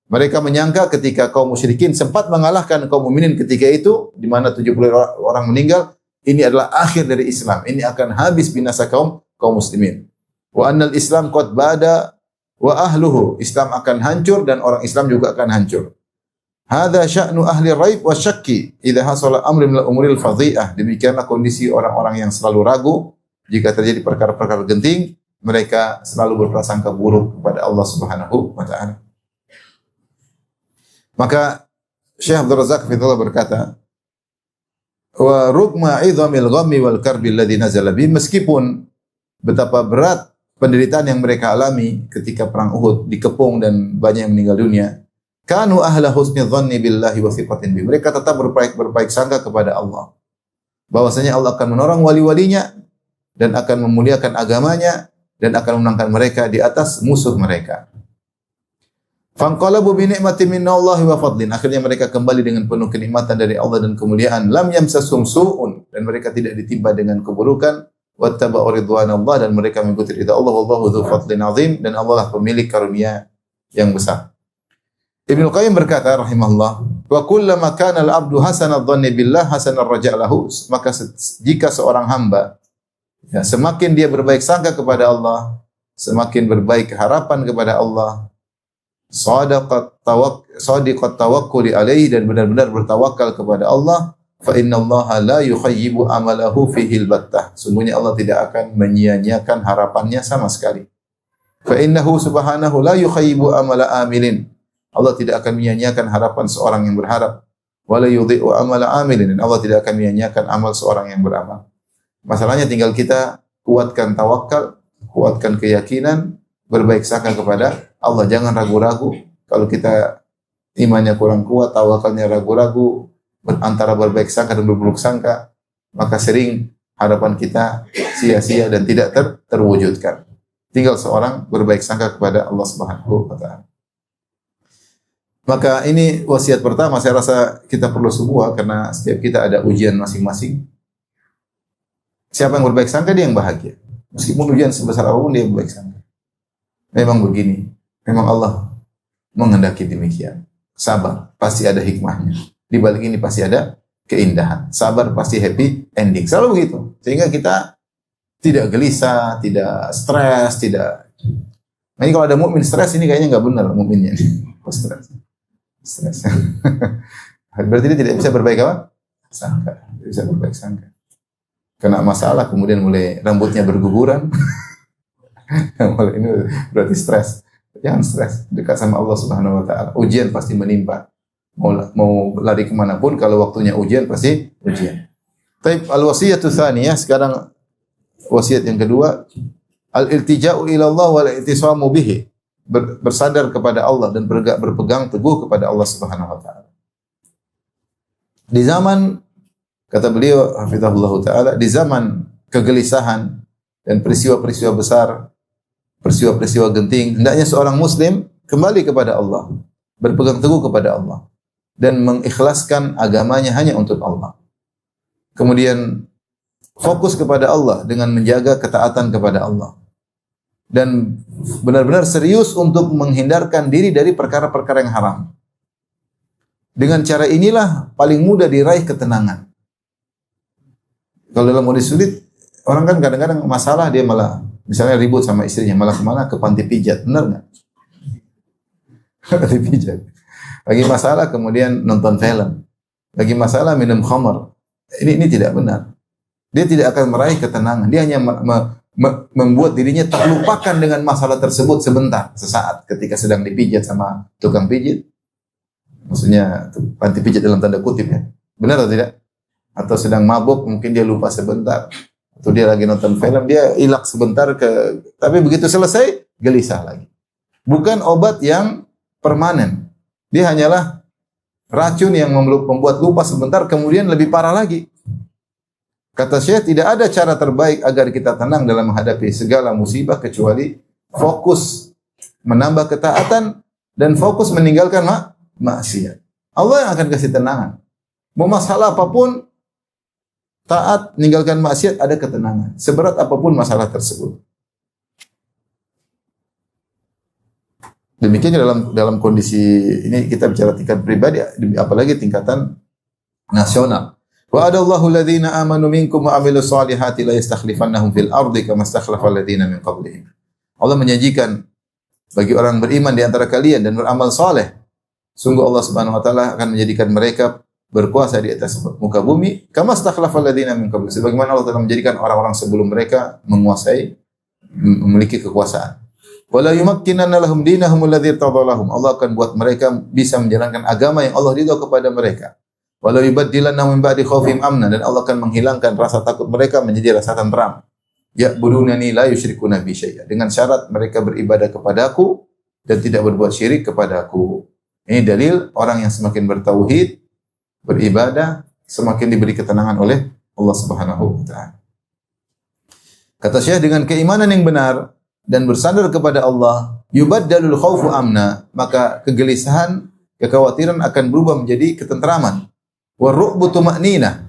Mereka menyangka ketika kaum musyrikin sempat mengalahkan kaum mukminin ketika itu, di mana 70 orang meninggal, ini adalah akhir dari Islam. Ini akan habis binasa kaum muslimin. Wa annal Islam qad bada wa ahluhu. Islam akan hancur dan orang Islam juga akan hancur. Hadza sya'nu ahli raib wa syakki idza hasala amrun min al-umuril fadhi'ah. Demikianlah kondisi orang-orang yang selalu ragu jika terjadi perkara-perkara genting, mereka selalu berprasangka buruk kepada Allah Subhanahu wa taala. Maka Syekh Abdul Razak Fidullah berkata, wa rugma idhamil ghammi wal karbi alladhi nazala bi, meskipun betapa berat penderitaan yang mereka alami ketika perang Uhud, dikepung dan banyak yang meninggal dunia, kanu ahla husni dhanni billahi wa thiqatin bi, mereka tetap berbaik sangka kepada Allah, bahwasanya Allah akan menolong wali-walinya dan akan memuliakan agamanya dan akan memenangkan mereka di atas musuh mereka. Fanqalabu bi ni'matin minallahi wa fadlin. Akhirnya mereka kembali dengan penuh kenikmatan dari Allah dan kemuliaan. Lam yamsasum su'un, dan mereka tidak ditimpa dengan keburukan. Wattaba'u ridwanallah, dan mereka mengikuti ridha Allah. Wallahu dzu fadlin azim, dan Allah lah pemilik karunia yang besar. Ibnu Qayyim berkata rahimahullah, wa kullama kana al-'abdu hasanadh dhanni billah hasanar raja' lahu. Maka jika seorang hamba semakin dia berbaik sangka kepada Allah, semakin berbaik harapan kepada Allah, sadiqat tawakkuli alaihi, dan benar-benar bertawakal kepada Allah, fa innallaha la yukhayyibu amalahu fihi albattah. Sungguhnya Allah tidak akan menyia-nyiakan harapannya sama sekali. Fa innahu subhanahu la yukhayyibu amala amilin. Allah tidak akan menyia-nyiakan harapan seorang yang berharap. Wa la yudhi'u amala amilin. Dan Allah tidak akan menyia-nyiakan amal seorang yang beramal. Masalahnya tinggal kita kuatkan tawakal, kuatkan keyakinan, berbaik sangka kepada Allah. Jangan ragu-ragu. Kalau kita imannya kurang kuat, tawakalnya ragu-ragu, antara berbaik sangka dan berburuk sangka, maka sering harapan kita sia-sia dan tidak terwujudkan. Tinggal seorang berbaik sangka kepada Allah Subhanahu wa taala. Maka ini wasiat pertama, saya rasa kita perlu semua, karena setiap kita ada ujian masing-masing. Siapa yang berbaik sangka, dia yang bahagia. Meskipun ujian sebesar apapun, dia berbaik sangka. Memang begini, memang Allah menghendaki demikian. Sabar, pasti ada hikmahnya. Di balik ini pasti ada keindahan. Sabar pasti happy ending. Selalu begitu. Sehingga kita tidak gelisah, tidak stres, tidak. Nah, ini kalau ada mukmin stres, ini kayaknya nggak benar mukminnya. Stres. Berarti dia tidak bisa berbaik apa? Sangka. Tidak bisa berbaik sangka. Kena masalah, kemudian mulai rambutnya berguguran. Mulai ini berarti stres. Jangan stres. Dekat sama Allah Subhanahu wa taala. Ujian pasti menimpa. Mau lari kemanapun, kalau waktunya ujian pasti ujian. Taib al-wasiyatu tsaniyah, sekarang wasiat yang kedua, al-iltija'u ila Allah wal i'tisamu bihi. Bersandar kepada Allah dan berpegang teguh kepada Allah Subhanahu wa taala. Di zaman, kata beliau hafizahullah taala, di zaman kegelisahan dan peristiwa-peristiwa besar, peristiwa-peristiwa genting, hendaknya seorang muslim kembali kepada Allah, berpegang teguh kepada Allah dan mengikhlaskan agamanya hanya untuk Allah. Kemudian fokus kepada Allah dengan menjaga ketaatan kepada Allah. Dan benar-benar serius untuk menghindarkan diri dari perkara-perkara yang haram. Dengan cara inilah paling mudah diraih ketenangan. Kalau dalam kondisi sulit, orang kan kadang-kadang masalah dia malah, misalnya ribut sama istrinya, malah kemana? Ke panti pijat, benar nggak? Panti pijat. Lagi masalah kemudian nonton film. Lagi masalah minum khamar. Ini tidak benar. Dia tidak akan meraih ketenangan. Dia hanya membuat dirinya terlupakan dengan masalah tersebut sebentar, sesaat, ketika sedang dipijat sama tukang pijit. Maksudnya panti pijat dalam tanda kutip ya. Benar atau tidak? Atau sedang mabuk, mungkin dia lupa sebentar. Atau dia lagi nonton film, dia ilak sebentar tapi begitu selesai, gelisah lagi. Bukan obat yang permanen. Dia hanyalah racun yang membuat lupa sebentar, kemudian lebih parah lagi. Kata Syekh, tidak ada cara terbaik agar kita tenang dalam menghadapi segala musibah kecuali fokus menambah ketaatan dan fokus meninggalkan maksiat. Allah yang akan kasih tenangan. Mau masalah apapun, taat, meninggalkan maksiat, ada ketenangan. Seberat apapun masalah tersebut. Demikian dalam kondisi ini kita bicara tingkat pribadi, apalagi tingkatan nasional. Wa adallahu alladhina amanu minkum wa amilus solihati la yastakhlifannahum fil ardi kama istakhlafal ladzina min qablihim. Allah menjanjikan bagi orang beriman di antara kalian dan beramal saleh, sungguh Allah Subhanahu wa taala akan menjadikan mereka berkuasa di atas muka bumi kama istakhlafal ladzina min qablihim. Sebagaimana Allah telah menjadikan orang-orang sebelum mereka menguasai, memiliki kekuasaan. Wala yumakkinanna lahum dinahum alladzi irtadalahum. Allah akan buat mereka bisa menjalankan agama yang Allah ridha kepada mereka. Wala yubaddilannahum min ba'di khaufihim amna, dan Allah akan menghilangkan rasa takut mereka menjadi rasa tenteram. Ya'budunani la yusyrikuna bi syai'a. Dengan syarat mereka beribadah kepadaku dan tidak berbuat syirik kepadaku. Ini dalil orang yang semakin bertauhid, beribadah, semakin diberi ketenangan oleh Allah Subhanahu wa taala. Kata Syekh, dengan keimanan yang benar dan bersandar kepada Allah, yubaddalul khaufu amna, maka kegelisahan, kekhawatiran akan berubah menjadi ketentraman. Waru'bu tuma'ninah,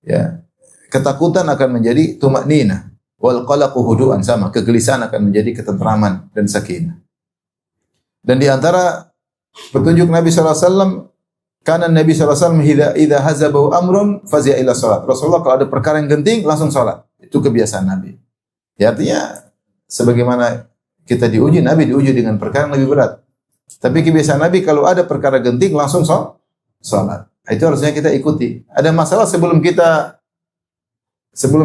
ya, ketakutan akan menjadi tuma'ninah. Wal qalaqu hudu'an, sama, kegelisahan akan menjadi ketentraman dan sakinah. Dan di antara petunjuk Nabi sallallahu alaihi wasallam, kana Nabi sallallahu alaihi wasallam idza hazabahu amrun fazi'a ila salat. Rasulullah kalau ada perkara yang genting langsung salat. Itu kebiasaan Nabi. Ya, artinya sebagaimana kita diuji, Nabi diuji dengan perkara yang lebih berat. Tapi kebiasaan Nabi kalau ada perkara genting langsung salat. Itu harusnya kita ikuti. Ada masalah sebelum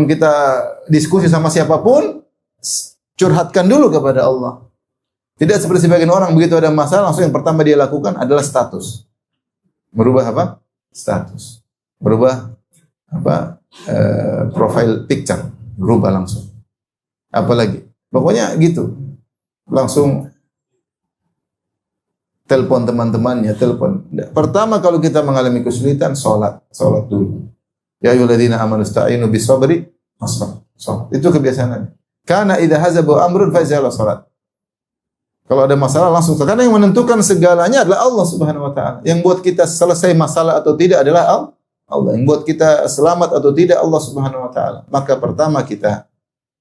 kita diskusi sama siapapun, curhatkan dulu kepada Allah. Tidak seperti sebagian orang begitu ada masalah langsung yang pertama dia lakukan adalah status. Merubah apa? Status. Merubah apa? Profile picture. Berubah langsung. Apalagi? Pokoknya gitu. Langsung telepon teman-temannya, telepon. Pertama kalau kita mengalami kesulitan, salat dulu. Ya ayyuhalladzina amanu ista'inu bis-sabri was-salat. Itu kebiasaan Nabi. Kana idza hazabu amrun fazala salat. Kalau ada masalah langsung, karena yang menentukan segalanya adalah Allah Subhanahu wa taala. Yang buat kita selesai masalah atau tidak adalah Allah. Yang buat kita selamat atau tidak Allah Subhanahu wa taala. Maka pertama kita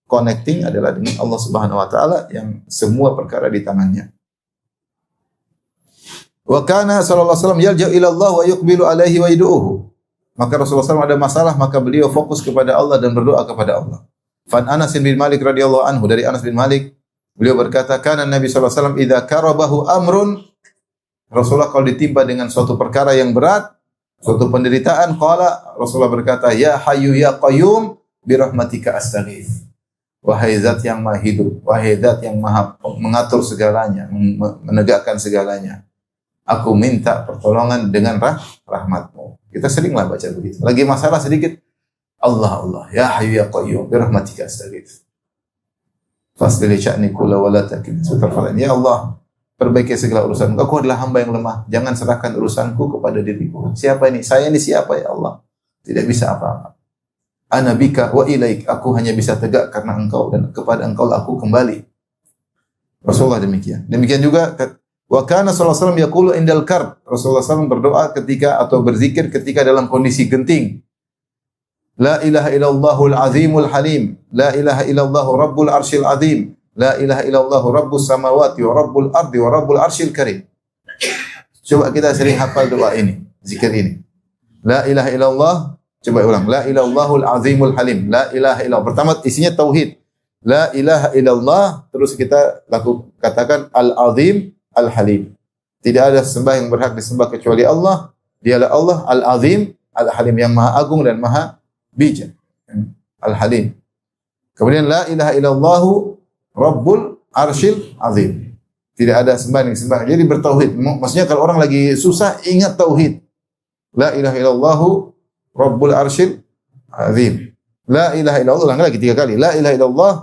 connecting adalah dengan Allah Subhanahu wa taala yang semua perkara di tangannya. Wa kana sallallahu alaihi wasallam yarja'u ila Allah wa yuqbilu alaihi wa yad'uhu. Maka Rasulullah SAW ada masalah, maka beliau fokus kepada Allah dan berdoa kepada Allah. Fan Anas bin Malik radhiyallahu anhu, dari Anas bin Malik, beliau berkata, kana Nabi sallallahu alaihi wasallam idza karabahu amrun, Rasulullah kalau ditimpa dengan suatu perkara yang berat, suatu penderitaan, qala, Rasulullah berkata, ya hayyu ya qayyum bi rahmatika astaghits. Wahai zat yang maha hidup, wahai zat yang maha mengatur segalanya, menegakkan segalanya, aku minta pertolongan dengan rahmatmu. Kita seringlah baca begitu. Lagi masalah sedikit, Allah, ya hayyu ya qayyum bi rahmatika astaghits. Fasli sya'ni kulla wa la takilni sutarfalan. Ya Allah, perbaiki segala urusanku. Aku adalah hamba yang lemah. Jangan serahkan urusanku kepada diriku. Siapa ini? Saya ini siapa ya Allah? Tidak bisa apa-apa. Ana bika wa ilaik. Aku hanya bisa tegak karena Engkau dan kepada Engkau aku kembali. Rasulullah demikian. Demikian juga wa kana sallallahu alaihi wasallam yaqulu indal karb. Rasulullah SAW berdoa ketika atau berzikir ketika dalam kondisi genting. La ilaha illallahul azimul halim. La ilaha illallah rabbul arsyil azim. La ilaha illallah rabbus samawati wa rabbul ardi wa rabbul arsyil karim. Coba kita sering hafal doa ini, zikir ini. La ilaha illallah, coba ulang. La ilallahul azimul halim. La ilaha illallah. Pertama isinya tauhid. La ilaha illallah, terus kita katakan al-azim al-halim. Tidak ada sembah yang berhak disembah kecuali Allah. Dialah Allah al-azim al-halim, yang maha agung dan maha bijak. Al-halim. Kemudian la ilaha illallah rabbul arsyil azim. Tidak ada sembahan yang disembah. Jadi bertauhid. Maksudnya kalau orang lagi susah, ingat tauhid. La ilaha illallah rabbul arsyil azim. La ilaha illallah, ulang lagi 3 kali. La ilaha illallah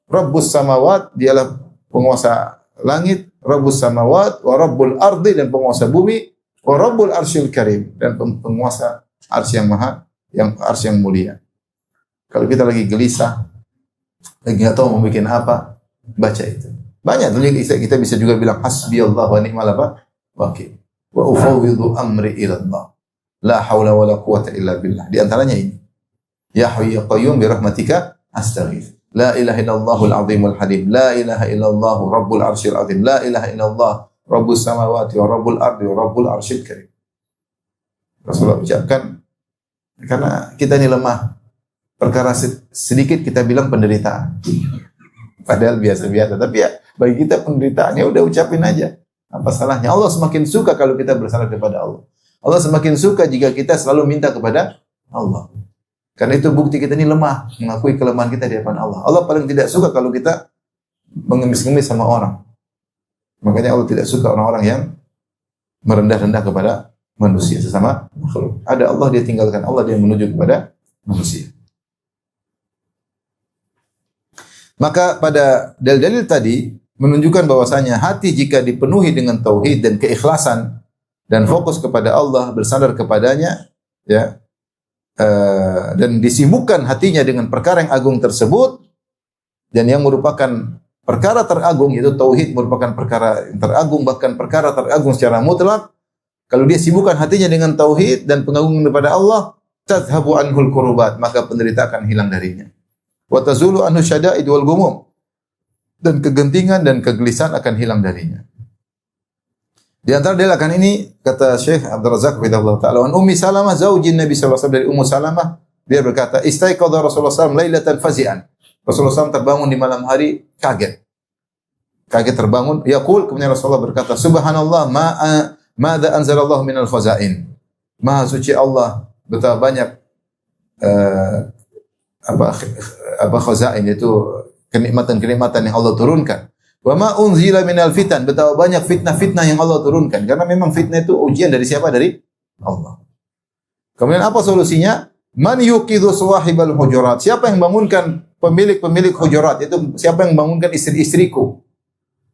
rabbus samawat, dialah penguasa langit, rabbus samawat wa rabbul ardi, dan penguasa bumi, wa rabbul arsyil karim, dan penguasa arsy yang maha, yang arsy yang mulia. Kalau kita lagi gelisah, lagi enggak tahu mau bikin apa, baca itu. Banyak tuh kita bisa juga bilang hasbiyallahu wa ni'mal wakil. Wa ufawwidhu amri ila Allah. La haula wala quwwata illa billah. Di antaranya ini. Ya hayyu ya qayyum bi rahmatika astaghits. La ilaha illallahul azimul halim. La ilaha illallah rabbul arsyil azim. La ilaha illallah Rabbus samawati wa rabbul ardi wa rabbul arsyil karim. Rasulullah ucapkan, karena kita ini lemah. Perkara sedikit kita bilang penderitaan. Padahal biasa-biasa. Tapi ya bagi kita penderitaan, ya udah ucapin aja. Apa salahnya? Allah semakin suka kalau kita bersandar kepada Allah. Allah semakin suka jika kita selalu minta kepada Allah. Karena itu bukti kita ini lemah, mengakui kelemahan kita di hadapan Allah. Allah paling tidak suka kalau kita mengemis-ngemis sama orang. Makanya Allah tidak suka orang-orang yang merendah-rendah kepada manusia, sesama makhluk. Ada Allah, dia tinggalkan Allah, dia menuju kepada manusia. Maka pada dalil-dalil tadi menunjukkan bahwasanya hati jika dipenuhi dengan tauhid dan keikhlasan dan fokus kepada Allah, bersandar kepadanya, ya, dan disibukkan hatinya dengan perkara yang agung tersebut dan yang merupakan perkara teragung, yaitu tauhid merupakan perkara yang teragung, bahkan perkara teragung secara mutlak. Kalau dia sibukkan hatinya dengan tauhid dan pengagungan kepada Allah, tadhhabu anhul kurubat, maka penderitaan akan hilang darinya. Wa tazulu anhu syada'id wal gumum, dan kegentingan dan kegelisahan akan hilang darinya. Di antara dalakan ini kata Syekh Abdul Razak radhiyallahu taala an Ummi Salamah zaujin Nabi sallallahu alaihi wasallam, dari Ummu Salamah, dia berkata, istaiqadha Rasulullah sallallahu alaihi wasallam lailatan fazi'an. Rasulullah SAW terbangun di malam hari kaget. Kaget terbangun, yaqul, kemudian Rasulullah berkata, subhanallah ma'adza anzalallahu minal khazain. Maha suci Allah, betapa banyak khazain, itu kenikmatan-kenikmatan yang Allah turunkan. Wa ma unzila minal fitan, betapa banyak fitnah-fitnah yang Allah turunkan. Karena memang fitnah itu ujian dari siapa? Dari Allah. Kemudian apa solusinya? Man yuqidhu sawahibal hujurat. Siapa yang bangunkan pemilik-pemilik hujurat? Itu siapa yang bangunkan istri-istriku?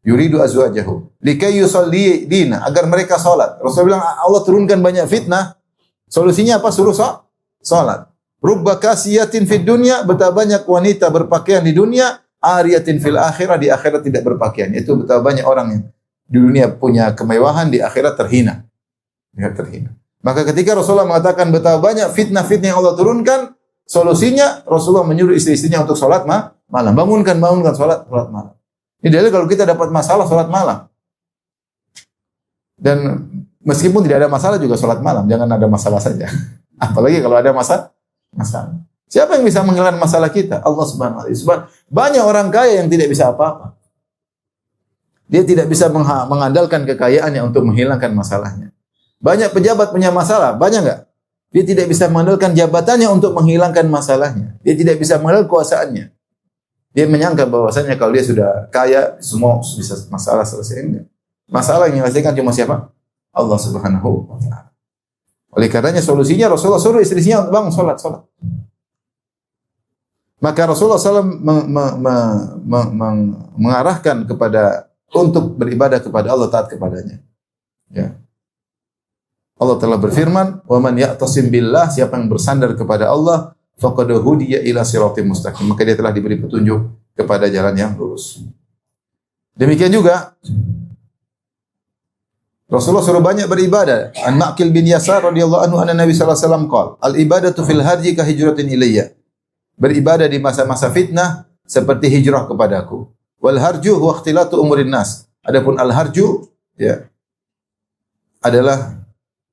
Yuridu azwajahu likai yusalli dina, agar mereka salat. Rasulullah bilang Allah turunkan banyak fitnah. Solusinya apa? Suruh salat. Rubba kasiyatin fid dunya, betapa banyak wanita berpakaian di dunia, ariyatin fil akhirah, di akhirat tidak berpakaian. Itu betapa banyak orang yang di dunia punya kemewahan, di akhirat terhina. Maka ketika Rasulullah mengatakan betapa banyak fitnah-fitnah yang Allah turunkan, solusinya Rasulullah menyuruh istri-istrinya untuk salat malam. Bangunkan salat malam. Ini dalil kalau kita dapat masalah salat malam. Dan meskipun tidak ada masalah juga salat malam, jangan ada masalah saja. Apalagi kalau ada masalah. Siapa yang bisa menghilangkan masalah kita? Allah Subhanahu wa taala. Banyak orang kaya yang tidak bisa apa-apa. Dia tidak bisa mengandalkan kekayaannya untuk menghilangkan masalahnya. Banyak pejabat punya masalah, banyak enggak? Dia tidak bisa mengandalkan jabatannya untuk menghilangkan masalahnya. Dia tidak bisa mengandalkan kuasaannya. Dia menyangka bahwasanya kalau dia sudah kaya, semua bisa masalah selesai. Enggak. Masalah yang menyelesaikan cuma siapa? Allah Subhanahu wa taala. Oleh karenanya solusinya Rasulullah suruh istrinya bangun salat. Maka Rasulullah SAW mengarahkan kepada untuk beribadah kepada Allah, taat kepadanya. Ya. Allah telah berfirman, "Wa man ya'tasim billah", siapa yang bersandar kepada Allah, faqad hudiya ila siratim mustaqim, maka dia telah diberi petunjuk kepada jalan yang lurus. Demikian juga Rasulullah suruh banyak beribadah. An Ma'qil bin Yasar radhiyallahu anhu anna Nabi sallallahu alaihi wasallam qala, "Al-ibadatu fil harji ka hijratin ilayya." Beribadah di masa-masa fitnah seperti hijrah kepadaku. Wal harju huwa ikhtilatu umurin nas. Adapun al-harju, ya, adalah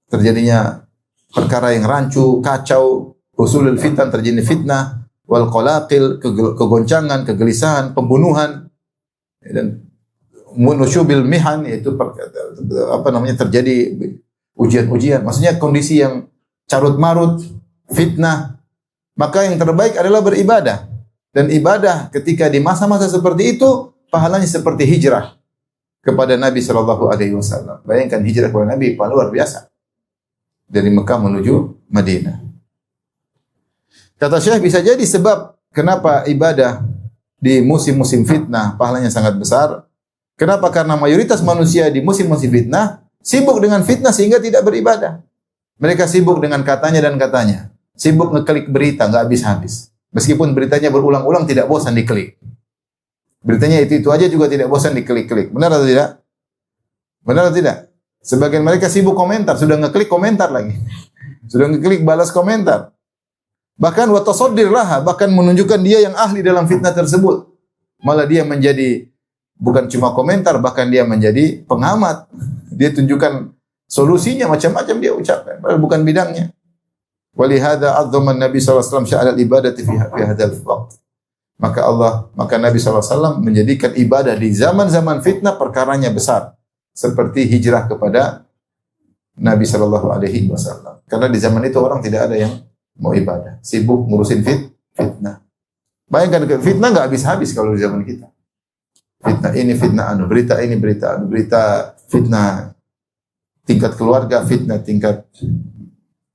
terjadinya perkara yang rancu, kacau, usulul fitan, terjadi fitnah, wal qalaqil, kegoncangan, kegelisahan, pembunuhan, dan munusyubil mihan, yaitu terjadi ujian-ujian, maksudnya kondisi yang carut marut, fitnah. Maka yang terbaik adalah beribadah, dan ibadah ketika di masa-masa seperti itu pahalanya seperti hijrah kepada Nabi sallallahu alaihi wasallam. Bayangkan hijrah kepada Nabi luar biasa, dari Mekah menuju Madinah. Kata Syekh, bisa jadi sebab kenapa ibadah di musim-musim fitnah pahalanya sangat besar. Kenapa? Karena mayoritas manusia di musim-musim fitnah sibuk dengan fitnah sehingga tidak beribadah. Mereka sibuk dengan katanya dan katanya. Sibuk ngeklik berita enggak habis-habis. Meskipun beritanya berulang-ulang tidak bosan diklik. Beritanya itu aja juga tidak bosan diklik-klik. Benar atau tidak? Benar atau tidak? Sebagian mereka sibuk komentar, sudah ngeklik komentar lagi. Sudah ngeklik balas komentar. Bahkan wa tasaddir laha, bahkan menunjukkan dia yang ahli dalam fitnah tersebut. Malah dia menjadi bukan cuma komentar, bahkan dia menjadi pengamat. Dia tunjukkan solusinya macam-macam dia ucapkan, padahal bukan bidangnya. Walihada azzaman Nabi sallallahu alaihi wasallam sya'al ibadati fi hadzal waqt. Maka Nabi SAW menjadikan ibadah di zaman-zaman fitnah perkaranya besar. Seperti hijrah kepada Nabi SAW. Karena di zaman itu orang tidak ada yang mau ibadah. Sibuk ngurusin fitnah. Bayangkan fitnah nggak habis-habis kalau di zaman kita. Fitnah ini, fitnah anu. Berita ini, berita anu. Berita fitnah tingkat keluarga, fitnah tingkat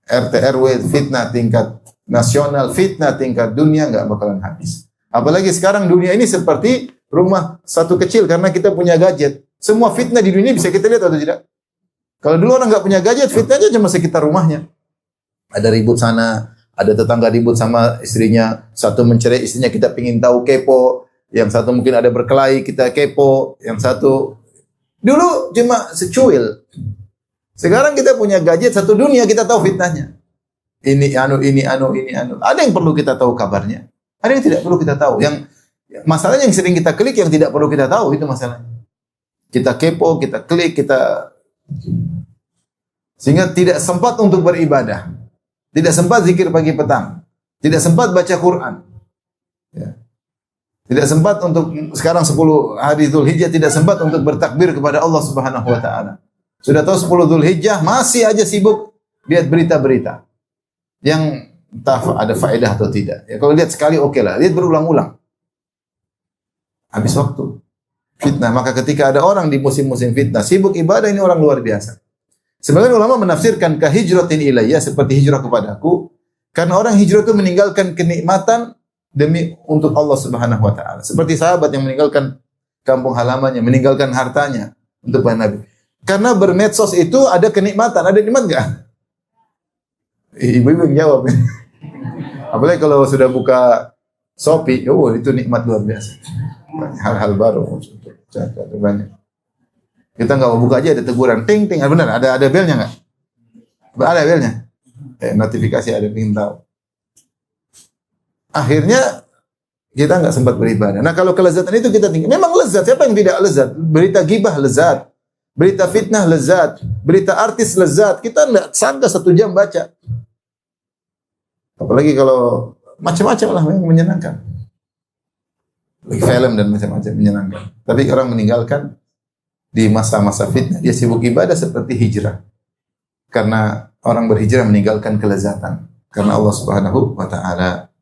RT RW, fitnah tingkat nasional, fitnah tingkat dunia, nggak bakalan habis. Apalagi sekarang dunia ini seperti rumah satu kecil karena kita punya gadget. Semua fitnah di dunia bisa kita lihat atau tidak? Kalau dulu orang nggak punya gadget, fitnahnya cuma sekitar rumahnya. Ada ribut sana, ada tetangga ribut sama istrinya, satu mencerai istrinya, kita pingin tahu, kepo. Yang satu mungkin ada berkelahi, kita kepo. Yang satu dulu cuma secuil. Sekarang kita punya gadget satu dunia, kita tahu fitnahnya. Ini anu. Ada yang perlu kita tahu kabarnya. Ada yang tidak perlu kita tahu. Yang masalahnya yang sering kita klik yang tidak perlu kita tahu, itu masalahnya. Kita kepo, kita klik, sehingga tidak sempat untuk beribadah. Tidak sempat zikir pagi petang. Tidak sempat baca Quran. Ya. Tidak sempat untuk sekarang 10 hari Dzulhijjah, tidak sempat untuk bertakbir kepada Allah Subhanahu wa taala. Sudah tahu 10 Dzulhijjah masih aja sibuk lihat berita-berita. Yang entah ada faedah atau tidak. Ya, kalau lihat sekali oke lah, lihat berulang-ulang. Habis waktu. Fitnah. Maka ketika ada orang di musim-musim fitnah sibuk ibadah, ini orang luar biasa. Sebagian ulama menafsirkan kahijratin ilayya, seperti hijrah kepadaku, karena orang hijrah itu meninggalkan kenikmatan demi untuk Allah Subhanahu wa taala. Seperti sahabat yang meninggalkan kampung halamannya, meninggalkan hartanya untuk para nabi. Karena bermedsos itu ada kenikmatan, ada nikmat enggak? Ibu-ibu yang jawab. Apalagi kalau sudah buka Shopee, oh itu nikmat luar biasa. Hal-hal baru. Banyak. Kita nggak mau buka aja ada teguran, ting ting. Benar, ada belnya nggak? Ada belnya. Notifikasi ada, ingin tahu. Akhirnya kita nggak sempat beribadah. Nah kalau kelezatan itu kita tinggal. Memang lezat. Siapa yang tidak lezat? Berita gibah lezat. Berita fitnah lezat. Berita artis lezat. Kita nggak sangka 1 jam baca. Apalagi kalau macam-macam lah yang menyenangkan. Film dan macam-macam menyenangkan. Tapi orang meninggalkan di masa-masa fitnah. Dia sibuk ibadah seperti hijrah. Karena orang berhijrah meninggalkan kelezatan. Karena Allah Subhanahu wa ta'ala.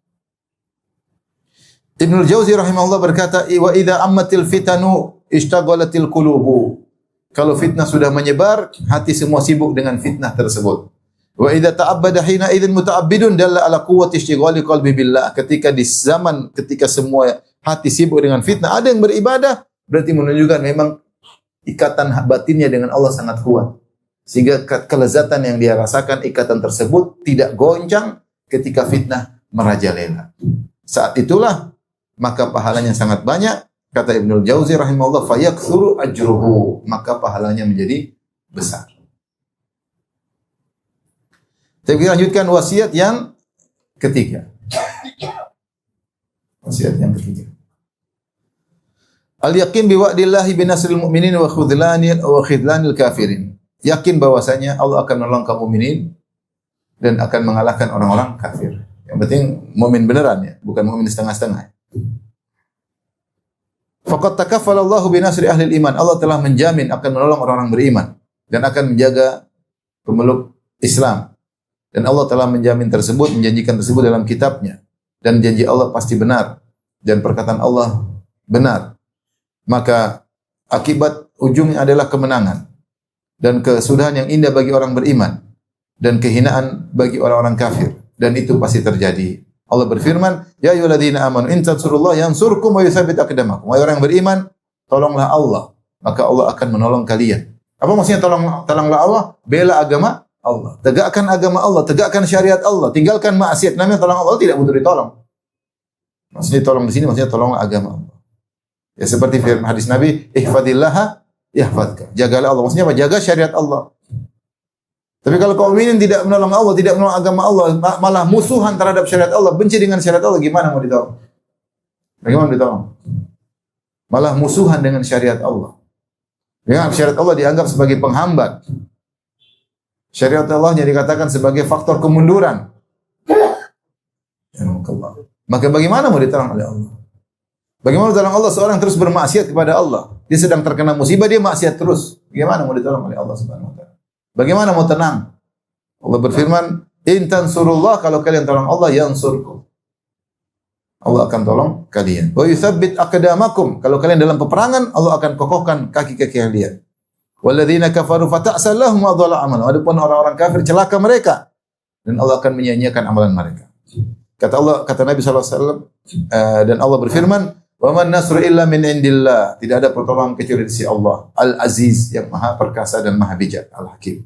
Ibnul Jauzi rahimahullah berkata, "Wa idza ammatil fitanu ishtagalatil qulubu." Kalau fitnah sudah menyebar, hati semua sibuk dengan fitnah tersebut. Wa idza ta'abbada hina idzin muta'abbidun dalla ala quwwati istighali qalbi billah. Ketika semua hati sibuk dengan fitnah, ada yang beribadah, berarti menunjukkan memang ikatan batinnya dengan Allah sangat kuat. Sehingga kelezatan yang dia rasakan, ikatan tersebut tidak goncang ketika fitnah merajalela. Saat itulah maka pahalanya sangat banyak. Kata Ibnul Jauzi rahimahullah, fayaktsuru ajruhu, maka pahalanya menjadi besar. Tapi kita lanjutkan wasiat yang ketiga. Wasiat yang ketiga. Al-yaqin bi wa'dillahi bi nasril mu'minin wa khidlanil kafirin. Yakin bahwasanya Allah akan menolong kaum mukminin dan akan mengalahkan orang-orang kafir. Yang penting mukmin beneran ya, bukan mukmin setengah-setengah. Faqad takaffala Allahu bi nasri ahli iman. Allah telah menjamin akan menolong orang-orang beriman dan akan menjaga pemeluk Islam. Dan Allah telah menjamin tersebut, menjanjikan tersebut dalam kitabnya. Dan janji Allah pasti benar. Dan perkataan Allah benar. Maka akibat ujungnya adalah kemenangan. Dan kesudahan yang indah bagi orang beriman. Dan kehinaan bagi orang-orang kafir. Dan itu pasti terjadi. Allah berfirman, "Ya ayyuhalladzina amanu in tansurullaha yansurkum wa yutsabbit aqdamakum." Wahai orang beriman, tolonglah Allah, maka Allah akan menolong kalian. Apa maksudnya tolonglah Allah? Bela agama Allah. Tegakkan agama Allah, tegakkan syariat Allah, tinggalkan maksiat. Namanya tolong Allah, tidak butuh ditolong. Maksudnya tolong di sini maksudnya tolonglah agama Allah. Ya seperti firman hadis Nabi, "Ihfadillaha yahfadka." Jagalah Allah. Maksudnya apa? Jaga syariat Allah. Tapi kalau kaum mukminin tidak menolong Allah, tidak menolong agama Allah, malah musuhan terhadap syariat Allah, benci dengan syariat Allah, gimana mau ditolong? Bagaimana ditolong? malah musuhan dengan syariat Allah. Dengan syariat Allah dianggap sebagai penghambat. Syariat Allah yang dikatakan sebagai faktor kemunduran. Maka bagaimana mau ditolong oleh Allah? Bagaimana ditolong Allah seorang terus bermaksiat kepada Allah? Dia sedang terkena musibah, dia maksiat terus. Bagaimana mau ditolong oleh Allah Subhanahu wa taala? Bagaimana mau tenang? Allah berfirman, "In tansurullah," kalau kalian tolong Allah, yansurkum. Allah akan tolong kalian. Wa yutsabbit aqdamakum, kalau kalian dalam peperangan, Allah akan kokohkan kaki-kaki kalian. Walladzina kafaru fata'sal lahum wa dhalla amalan. Adapun orang-orang kafir celaka mereka dan Allah akan menyia-nyiakan amalan mereka. Kata Nabi SAW, dan Allah berfirman, "Wa man nasru illa min indillah." Tidak ada pertolongan kecuali dari sisi Allah, Al-Aziz, yang Maha Perkasa dan Maha Bijak, Al-Hakim.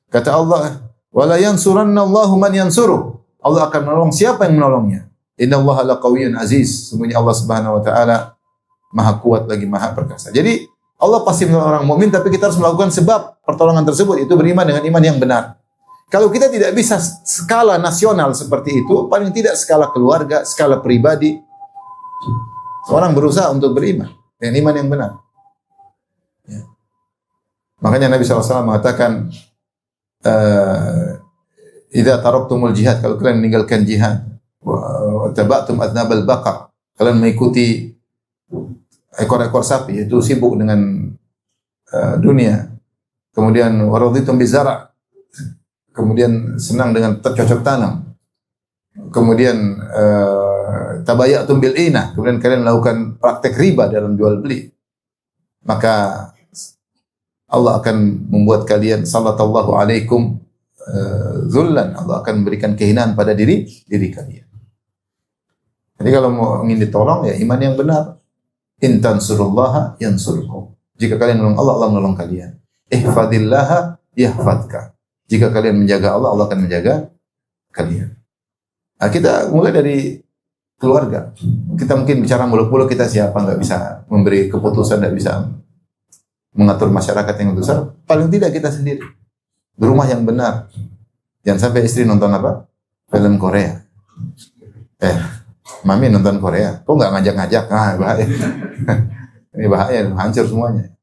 Kata Allah, "Wa la yansurannallahu man yansuruh." Allah akan menolong siapa yang menolongnya. Innallaha laqawiyyun aziz. Sesungguhnya Allah Subhanahu wa taala Maha kuat lagi Maha Perkasa. Jadi Allah pasti menolong orang mukmin, tapi kita harus melakukan sebab pertolongan tersebut, itu beriman dengan iman yang benar. Kalau kita tidak bisa skala nasional seperti itu, paling tidak skala keluarga, skala pribadi, seorang berusaha untuk beriman dengan iman yang benar. Ya. Makanya Nabi SAW mengatakan, "Idza taraktumul jihad," kalau kalian meninggalkan jihad, wa tabatum adnabal baqar, kalian mengikuti ekor-ekor sapi, yaitu sibuk dengan dunia. Kemudian waraditum bizara, kemudian senang dengan cocok tanam. Kemudian tabayatum bil inah, kemudian kalian melakukan praktek riba dalam jual beli. Maka Allah akan membuat kalian, sallallahu alaikum zullan, Allah akan memberikan kehinaan pada diri kalian. Jadi kalau mau ingin ditolong, ya iman yang benar. In tansurullaha yansurkum. Jika kalian menolong Allah, Allah menolong kalian. Ihfadillaha yahfadka. Jika kalian menjaga Allah, Allah akan menjaga kalian. Nah, kita mulai dari keluarga. Kita mungkin bicara muluk-muluk, kita siapa, nggak bisa memberi keputusan, nggak bisa mengatur masyarakat yang besar. Paling tidak kita sendiri. Berumah yang benar. Jangan sampai istri nonton apa? Film Korea. Mami nonton Korea, kok nggak ngajak-ngajak? Nah, bahaya. Ini bahaya, hancur semuanya.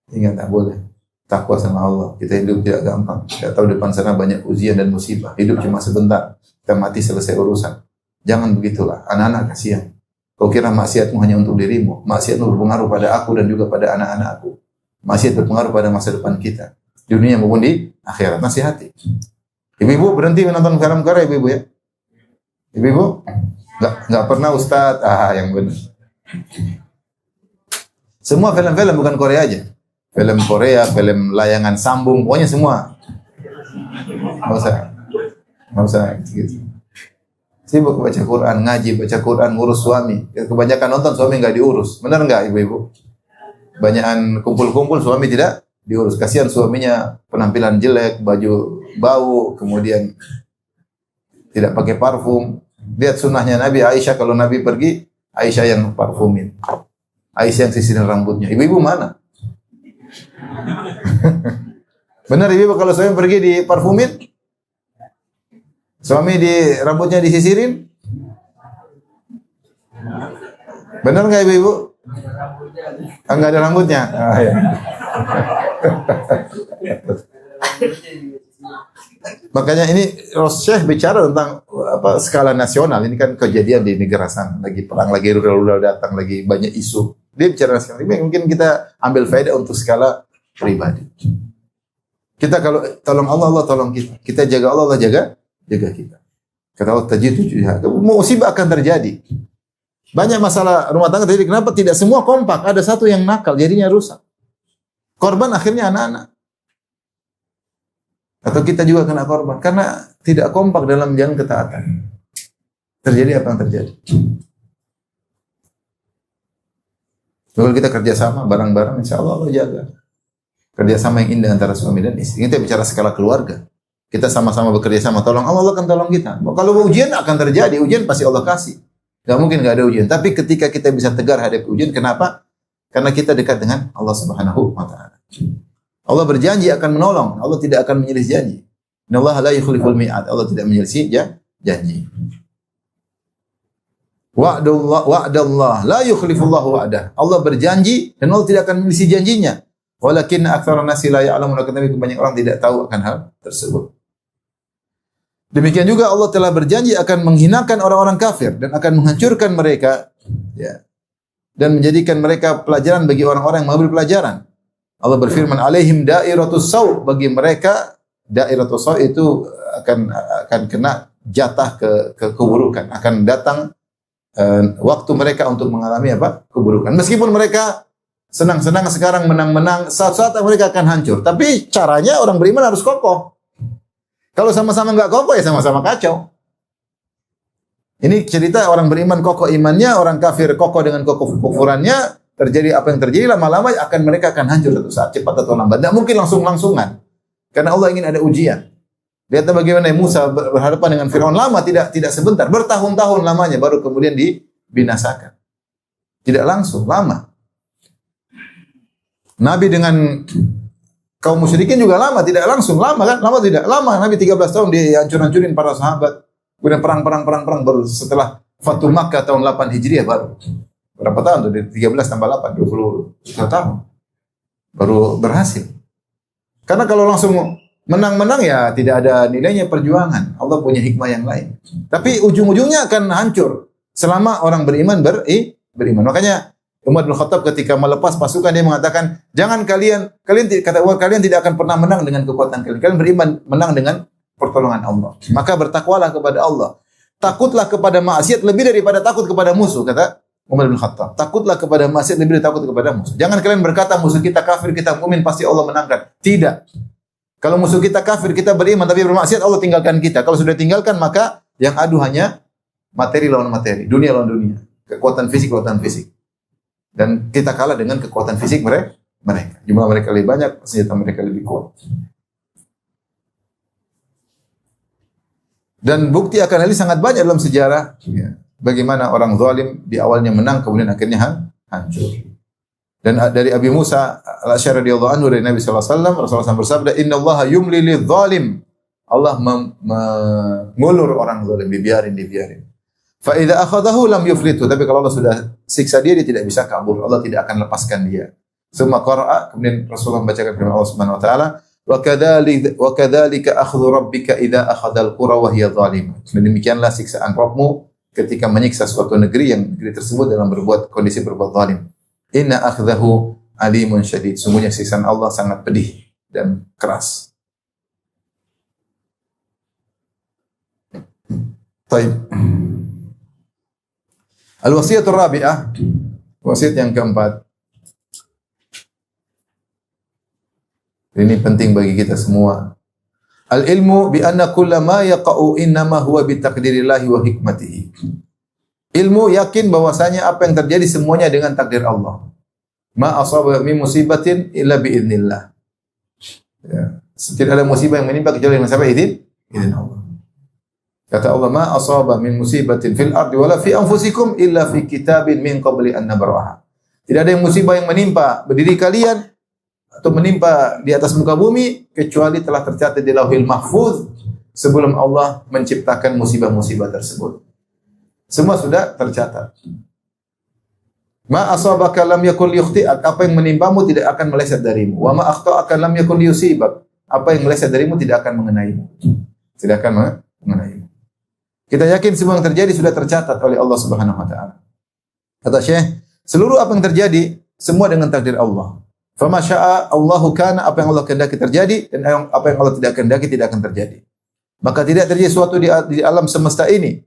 Ingat, tak boleh. Takwa sama Allah. Kita hidup tidak gampang. Kita tahu depan sana banyak ujian dan musibah. Hidup cuma sebentar. Kita mati selesai urusan. Jangan begitulah. Anak-anak kasihan. Kau kira maksiatmu hanya untuk dirimu? Maksiatmu berpengaruh pada aku dan juga pada anak-anakku. Maksiat berpengaruh pada masa depan kita. Di dunia maupun di akhirat. Nasihati. Ibu-ibu berhenti menonton film Korea, ibu-ibu ya. Ibu-ibu nggak pernah Ustadz, yang benar. Semua film-film bukan Korea aja. Film Korea, film layangan sambung, pokoknya semua. Nggak usah gitu. Sibuk baca Quran, ngaji, baca Quran, ngurus suami. Kebanyakan nonton suami nggak diurus. Benar nggak ibu-ibu? Banyakan kumpul-kumpul suami tidak diurus. Kasihan suaminya penampilan jelek, baju bau, kemudian tidak pakai parfum. Lihat sunnahnya Nabi, Aisyah kalau Nabi pergi, Aisyah yang parfumin. Aisyah yang sisirin rambutnya. Ibu-ibu mana? Benar ibu kalau suami pergi di parfumin? Suami di rambutnya disisirin? Benar nggak ibu-ibu? Enggak ada rambutnya. Ya. Makanya ini Syekh bicara tentang skala nasional. Ini kan kejadian di negara sana, lagi perang, lagi rudal datang, lagi banyak isu. Dia bicara nasional. Ini mungkin kita ambil faedah untuk skala pribadi. Kita kalau tolong Allah, Allah tolong kita. Kita jaga Allah, Allah jaga kita. Kata Allah tajidu jihad. Musibah akan terjadi. Banyak masalah rumah tangga terjadi. Kenapa tidak semua kompak? Ada satu yang nakal, jadinya rusak. Korban akhirnya anak-anak. Atau kita juga kena korban karena tidak kompak dalam jalan ketaatan. Terjadi apa yang terjadi? Kalau kita kerjasama bareng-bareng, insya Allah Allah jaga. Kerjasama yang indah antara suami dan istri. Kita bicara skala keluarga. Kita sama-sama bekerja sama. Tolong Allah, Allah akan tolong kita. Kalau ujian akan terjadi, ujian pasti Allah kasih. Gak mungkin gak ada ujian. Tapi ketika kita bisa tegar hadapi ujian, kenapa? Karena kita dekat dengan Allah Subhanahu wa Ta'ala. Allah berjanji akan menolong. Allah tidak akan menyelisih janji. Innallaha la yukhliful mi'ad. Allah tidak menyelisih janji. Wa'dallah la yukhlifullahu wa'dah. Allah berjanji dan Allah tidak akan mengisi janjinya. Walakin aktsarun nasi la ya'lamun, tapi banyak orang tidak tahu akan hal tersebut. Demikian juga Allah telah berjanji akan menghinakan orang-orang kafir dan akan menghancurkan mereka, ya. Dan menjadikan mereka pelajaran bagi orang-orang yang mengambil pelajaran. Allah berfirman, "Alaihim dairatus sau", bagi mereka dairatus sau itu akan kena jatah ke keburukan, akan datang waktu mereka untuk mengalami apa? Keburukan. Meskipun mereka senang-senang sekarang, menang-menang, saat-saat mereka akan hancur. Tapi caranya orang beriman harus kokoh. Kalau sama-sama enggak kokoh ya sama-sama kacau. Ini cerita orang beriman kokoh imannya, orang kafir kokoh dengan kokoh kufurannya, terjadi apa yang terjadi, lama-lama mereka akan hancur satu saat, cepat atau lambat. Tidak mungkin langsung-langsungan. Karena Allah ingin ada ujian. Lihat bagaimana Musa berhadapan dengan Firaun, lama, tidak sebentar, bertahun-tahun lamanya baru kemudian dibinasakan. Tidak langsung, lama. Nabi dengan kaum musyrikin juga lama, tidak langsung, lama kan? Lama tidak? Lama. Nabi 13 tahun dia hancur-hancurin para sahabat. Kemudian perang baru setelah Fatu Makkah tahun 8 Hijriah baru. Berapa tahun tuh? 13 tambah 8, 21 tahun. Baru berhasil. Karena kalau langsung menang-menang ya tidak ada nilainya perjuangan. Allah punya hikmah yang lain. Tapi ujung-ujungnya akan hancur selama orang beriman beriman. Makanya Umar bin Khattab ketika melepas pasukan dia mengatakan, "Jangan kalian tidak akan pernah menang dengan kekuatan kalian. Kalian beriman menang dengan pertolongan Allah. Maka bertakwalah kepada Allah. Takutlah kepada maksiat lebih daripada takut kepada musuh," kata Umar bin Khattab. Takutlah kepada maksiat lebih dari takut kepada musuh. Jangan kalian berkata musuh kita kafir, kita mukmin, pasti Allah menangkan. Tidak. Kalau musuh kita kafir, kita beriman tapi bermaksiat, Allah tinggalkan kita. Kalau sudah tinggalkan, maka yang adu hanya materi lawan materi, dunia lawan dunia, kekuatan fisik lawan fisik. Dan kita kalah dengan kekuatan fisik mereka. Jumlah mereka lebih banyak, senjata mereka lebih kuat. Dan bukti akan hal ini sangat banyak dalam sejarah. Ya. Bagaimana orang zalim di awalnya menang, kemudian akhirnya hancur. Dan dari Abi Musa al-Asy'ari radhiyallahu anhu dari Nabi sallallahu alaihi wasallam, Rasulullah SAW bersabda, "Innallaha yumli lidh-dhalim." Allah mengulur orang zalim, dibiarin. Fa idza akhadahu lam yuflitu. Tapi kalau Allah sudah siksa dia tidak bisa kabur. Allah tidak akan lepaskan dia. Summa qara'a, kemudian Rasulullah membacakan firman Allah Subhanahu wa taala, "Wa kadzalika akhdhu rabbika idza akhadhal qura wa hiya zalimah." Demikianlah siksaan Rabbmu ketika menyiksa suatu negeri yang negeri tersebut dalam kondisi berbuat zalim. Inna akhdahu alimun syadid. Sungguhnya siksaan Allah sangat pedih dan keras. Baik. Al-wasiyatur rabi'ah, wasiat yang keempat. Ini penting bagi kita semua. Al-ilmu bi anna kulla ma yaqa'u innama huwa bi taqdirillahi wa hikmatihi. Ilmu yakin bahwasanya apa yang terjadi semuanya dengan takdir Allah. Ma asaba min musibatin illa bi idznillah. Ya, tidak ada musibah yang menimpa kecuali dengan sebab izin Allah. Kata Allah, "Ma asaba min musibatin fil ardi wala fi anfusikum illa fi kitabin min qabli an nabraha." Tidak ada yang musibah yang menimpa berdiri kalian atau menimpa di atas muka bumi kecuali telah tercatat di Lauhil Mahfuz sebelum Allah menciptakan musibah-musibah tersebut. Semua sudah tercatat. Ma asabaka lam yakun liyukhti'ak, apa yang menimpamu tidak akan meleset darimu. Wa ma akhta'aka lam yakun liyusibak, apa yang meleset darimu tidak akan mengenaimu. Tidak akan mengenaimu. Kita yakin semua yang terjadi sudah tercatat oleh Allah Subhanahu wa taala. Kata Syekh, seluruh apa yang terjadi semua dengan takdir Allah. Fama syaa Allahu kana, apa yang Allah kehendaki terjadi dan apa yang Allah tidak kehendaki tidak akan terjadi. Maka tidak terjadi sesuatu di alam semesta ini,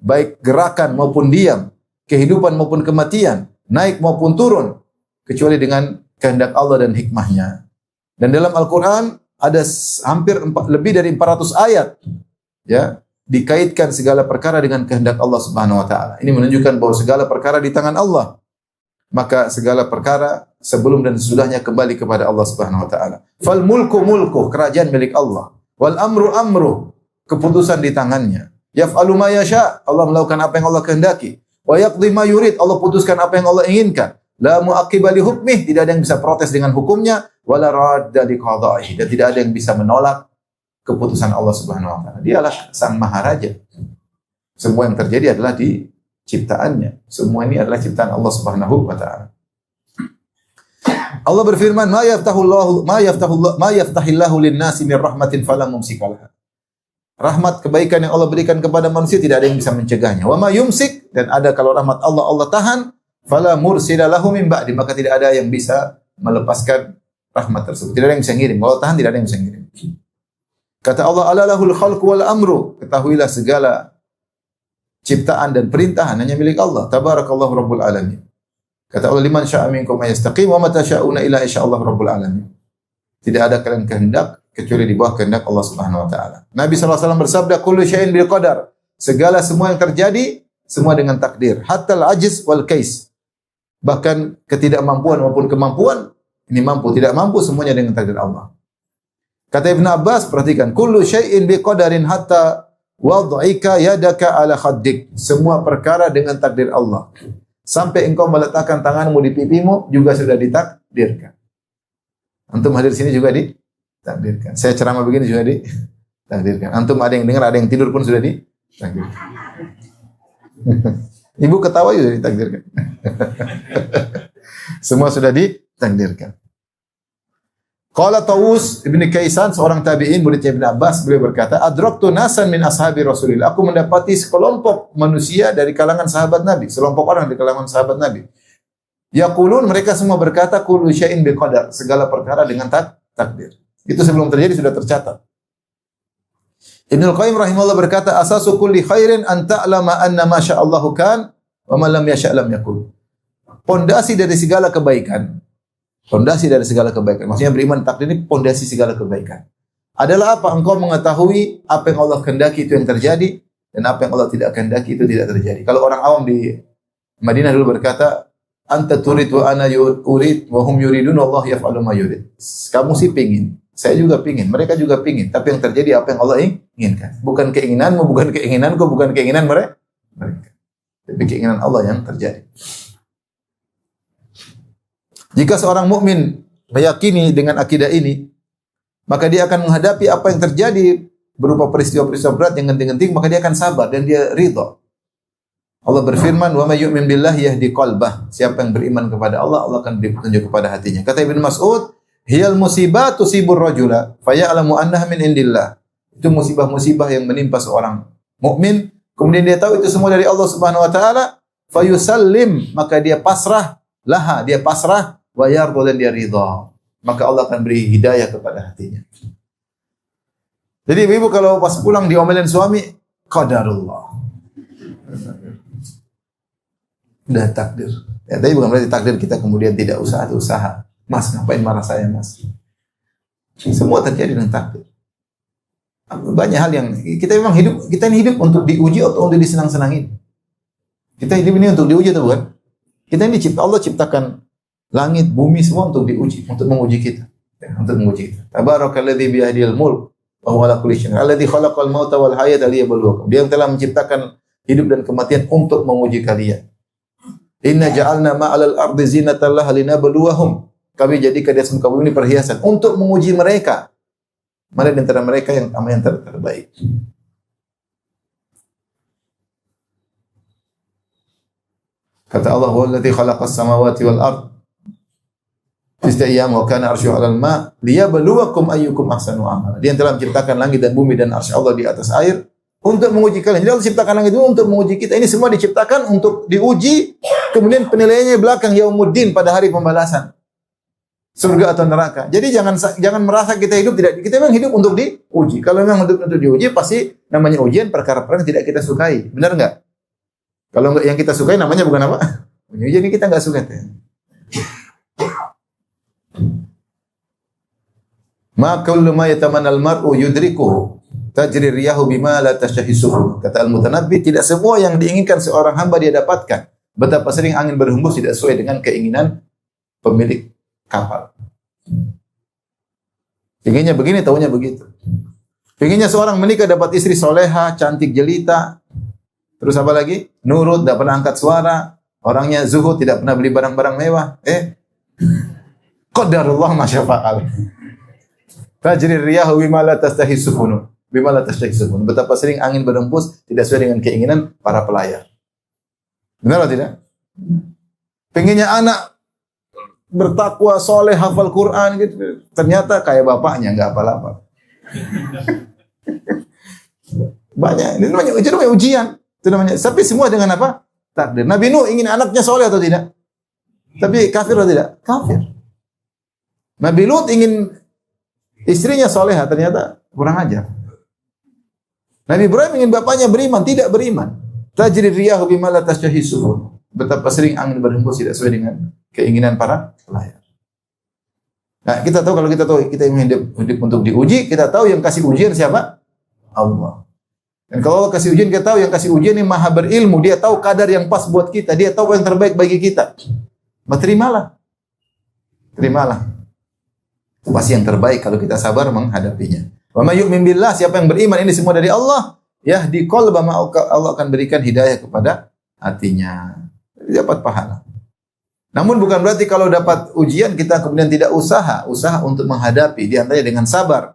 baik gerakan maupun diam, kehidupan maupun kematian, naik maupun turun, kecuali dengan kehendak Allah dan hikmahnya. Dan dalam Al-Quran ada hampir lebih dari 400 ayat, ya, dikaitkan segala perkara dengan kehendak Allah Subhanahu wa taala. Ini menunjukkan bahwa segala perkara di tangan Allah. Maka segala perkara sebelum dan sesudahnya kembali kepada Allah Subhanahu wa taala. Fal mulku mulku, kerajaan milik Allah. Wal amru amru, keputusan di tangannya. Yaf'alu ma yasha, Allah melakukan apa yang Allah kehendaki. Wa yaqdi ma yurid, Allah putuskan apa yang Allah inginkan. La mu'aqqiba li hukmih, tidak ada yang bisa protes dengan hukumnya, wala radda li qada'ihi, dan tidak ada yang bisa menolak keputusan Allah Subhanahu wa taala. Dialah Sang Maharaja. Semua yang terjadi adalah ciptaannya. Semua ini adalah ciptaan Allah Subhanahu wa taala. Allah berfirman, ma yaftahillahu lin-nasi min rahmatin fala mumsika laha. Rahmat kebaikan yang Allah berikan kepada manusia tidak ada yang bisa mencegahnya. Wa ma yumsik, dan ada kalau rahmat Allah tahan, fala mursila lahu min ba'di, maka tidak ada yang bisa melepaskan rahmat tersebut. Tidak ada yang bisa ngirim. Kalau tahan tidak ada yang bisa ngirim. Kata Allah, ala lahul khalqu wal amru. Ketahuilah segala ciptaan dan perintahan hanya milik Allah. Tabarakallahu rabbul alamin. Kata Allah, liman syaa minkum ayastaqim wa ma tasyauna illa insyaallah rabbul alamin. Tidak ada kalian kehendak kecuali di bawah kehendak Allah Subhanahu wa taala. Nabi sallallahu alaihi wasallam bersabda, kullu syai'in bil qadar. Segala semua yang terjadi semua dengan takdir. Hatta al-ajz wal kais. Bahkan ketidakmampuan maupun kemampuan, ini mampu tidak mampu semuanya dengan takdir Allah. Kata Ibn Abbas, perhatikan, kullu syai'in bi qadarin hatta wad'ika yadaka ala khaddik. Semua perkara dengan takdir Allah. Sampai engkau meletakkan tanganmu di pipimu juga sudah ditakdirkan. Antum hadir sini juga ditakdirkan. Saya ceramah begini juga ditakdirkan. Antum ada yang dengar, ada yang tidur pun sudah ditakdirkan. Ibu ketawa juga ditakdirkan. Semua sudah ditakdirkan. Qala Tawus Ibn Kaisan, seorang tabi'in muridnya Ibn Abbas, beliau berkata, adraktu nasan min ashabi Rasulillah. Aku mendapati sekelompok manusia dari kalangan sahabat Nabi, sekelompok orang dari kalangan sahabat Nabi. Yaqulun, mereka semua berkata, kullu syai'in biqadar, segala perkara dengan takdir. Itu sebelum terjadi sudah tercatat. Ibnul Qayyim rahimahullah berkata, asasu kulli khairin an ta'lama anna ma sya'allahu kan wa ma lam yasha' lam yakun. Pondasi dari segala kebaikan. Pondasi dari segala kebaikan. Maksudnya beriman takdir ini pondasi segala kebaikan. Adalah apa? Engkau mengetahui apa yang Allah kehendaki itu yang terjadi dan apa yang Allah tidak kehendaki itu tidak terjadi. Kalau orang awam di Madinah dulu berkata, anta turid wa ana urid wa hum yuridun Allah yaf'alu ma yurid. Kamu sih pingin, saya juga pingin, mereka juga pingin, tapi yang terjadi apa yang Allah inginkan. Bukan keinginanmu, bukan keinginanku, bukan keinginan mereka. Tapi keinginan Allah yang terjadi. Jika seorang mukmin meyakini dengan akidah ini, maka dia akan menghadapi apa yang terjadi berupa peristiwa-peristiwa berat yang genting-genting, maka dia akan sabar dan dia ridha. Allah berfirman, "Wa may yu'min billahi yahdi qalbah." Siapa yang beriman kepada Allah, Allah akan beri petunjuk kepada hatinya. Kata Ibnu Mas'ud, "Hiyal musibatu tusibur rajula faya'lamu annaha min indillah." Itu musibah-musibah yang menimpa seorang mukmin, kemudian dia tahu itu semua dari Allah Subhanahu wa taala, fayusallim, maka dia pasrah laha, dia pasrah, wa yarda, dan dia ridha. Maka Allah akan beri hidayah kepada hatinya. Jadi ibu kalau pas pulang diomelin suami, qadarullah. Udah takdir. Ya, tapi bukan berarti takdir kita kemudian tidak usaha. Mas, ngapain marah saya, Mas? Semua terjadi dengan takdir. Banyak hal yang kita memang hidup, kita ini hidup untuk diuji atau untuk disenang-senangin. Kita hidup ini untuk diuji atau bukan? Kita ini Allah ciptakan langit, bumi semua untuk diuji, untuk menguji kita. Untuk menguji kita. Tabarakalladzi biyadihil mulk wa huwa ala kulli syai'in alladzi khalaqal mauta wal hayata liyabluwakum. Dia yang telah menciptakan hidup dan kematian untuk menguji kalian. Inna ja'alna ma'alal ardi zinatan laha linabluwahum. Kami jadikan di atas muka bumi ini perhiasan untuk menguji mereka. Mana di antara mereka yang amal yang terbaik. Kata Allah, "Wallazi khalaqas samawati wal ard fi sittati ayyamin wa kana 'arshuhu 'alal ma' liyabluwakum ayyukum ahsanu amala." Dia yang telah menciptakan langit dan bumi dan arsy Allah di atas air untuk menguji kalian. Jadi Allah ciptakan langit itu untuk menguji kita. Ini semua diciptakan untuk diuji, kemudian penilaiannya belakang yaumuddin, pada hari pembalasan. Surga atau neraka. Jadi jangan merasa kita hidup tidak, kita memang hidup untuk diuji. Kalau memang untuk diuji, pasti namanya ujian perkara-perkara yang tidak kita sukai. Benar enggak? Kalau enggak yang kita sukai namanya bukan apa? Ujian ini kita enggak suka. Ma kullu ma yatamannal mar'u yudrikuhu tajri riyahu bima la tashtahi suhur. Kata Al-Mutanabbi, tidak semua yang diinginkan seorang hamba dia dapatkan. Betapa sering angin berhembus tidak sesuai dengan keinginan pemilik kapal. Pinginnya begini, taunya begitu. Pinginnya seorang menikah dapat istri soleha, cantik jelita. Terus apa lagi? Nurut, tidak pernah angkat suara. Orangnya zuhud, tidak pernah beli barang-barang mewah. Qadarullah ma syafa'al. Tajri riyahu bima la tastahi sufunu. Bima la tastahi sufunu. Betapa sering angin berhembus tidak sesuai dengan keinginan para pelayar. Benar atau tidak? Pengennya anak bertakwa, soleh, hafal Quran gitu. Ternyata kayak bapaknya, nggak apa-apa. Banyak. Itu namanya ujian. Itu namanya. Tapi semua dengan apa? Takdir. Nabi Nuh ingin anaknya soleh atau tidak? Tapi kafir atau tidak? Kafir. Nabi Lut ingin istrinya soleha, ternyata kurang ajar. Nabi Ibrahim ingin bapaknya beriman, tidak beriman. Tajri riyahu bima la tashtahi sufun. Betapa sering angin berhembus tidak sesuai dengan keinginan para pelayar. Nah, kita tahu kalau kita ingin hidup untuk diuji, kita tahu yang kasih ujian siapa? Allah. Dan kalau Allah kasih ujian, kita tahu yang kasih ujian ini maha berilmu. Dia tahu kadar yang pas buat kita. Dia tahu yang terbaik bagi kita. Terimalah. Terimalah. Itu pasti yang terbaik kalau kita sabar menghadapinya. Wa may yu'min billah, siapa yang beriman ini semua dari Allah, yahdi qalba, Allah akan berikan hidayah kepada hatinya. Dapat pahala. Namun bukan berarti kalau dapat ujian kita kemudian tidak usaha untuk menghadapi, di antaranya dengan sabar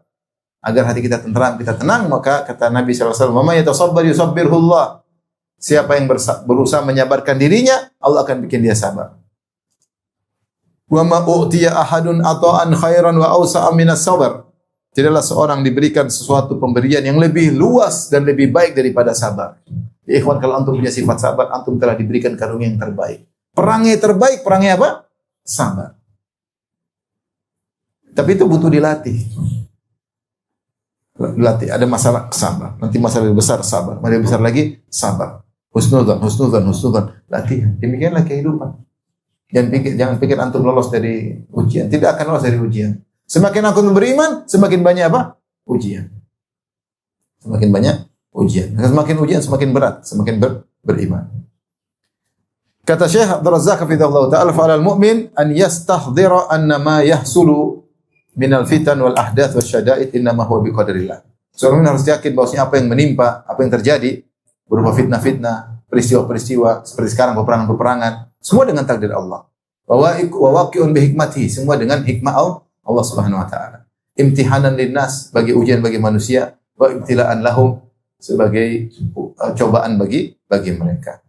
agar hati kita tenteram, kita tenang. Maka kata Nabi sallallahu alaihi wasallam, "Man yatasabbar yusabbirhullah." Siapa yang berusaha menyabarkan dirinya, Allah akan bikin dia sabar. Wa ma u'tiya ahadun ata'an khairan wa awsa'a minas sabar. Tidaklah seorang diberikan sesuatu pemberian yang lebih luas dan lebih baik daripada sabar. Ya ikhwan, kalau antum punya sifat sabar, antum telah diberikan karunia yang terbaik. Perangnya terbaik, perangnya apa? Sabar. Tapi itu butuh dilatih. Dilatih, ada masalah, sabar. Nanti masalah lebih besar, sabar. Masalah lebih besar lagi, sabar. Husnudzan. Latihan. Demikianlah kehidupan. Jangan pikir antum lolos dari ujian. Tidak akan lolos dari ujian. Semakin antum beriman, semakin banyak apa? Ujian. Semakin banyak ujian. Semakin ujian, semakin berat. Semakin beriman. Kata Syekh Abdul Razzaq hafizahullah ta'ala, fa'alal mu'min an yastahdhira anna ma yahsulu minal fitan wal ahdath wasyada'id innama huwa biqadarillah. Seorang mukmin harus yakin bahwasanya apa yang menimpa, apa yang terjadi berupa fitnah-fitnah, peristiwa-peristiwa seperti sekarang peperangan-peperangan, semua dengan takdir Allah. Wa waqi'un bi hikmatihi, semua dengan hikmah Allah Subhanahu wa taala. Imtihanan linnas, bagi ujian bagi manusia, wa ibtilaan lahum, sebagai cobaan bagi mereka.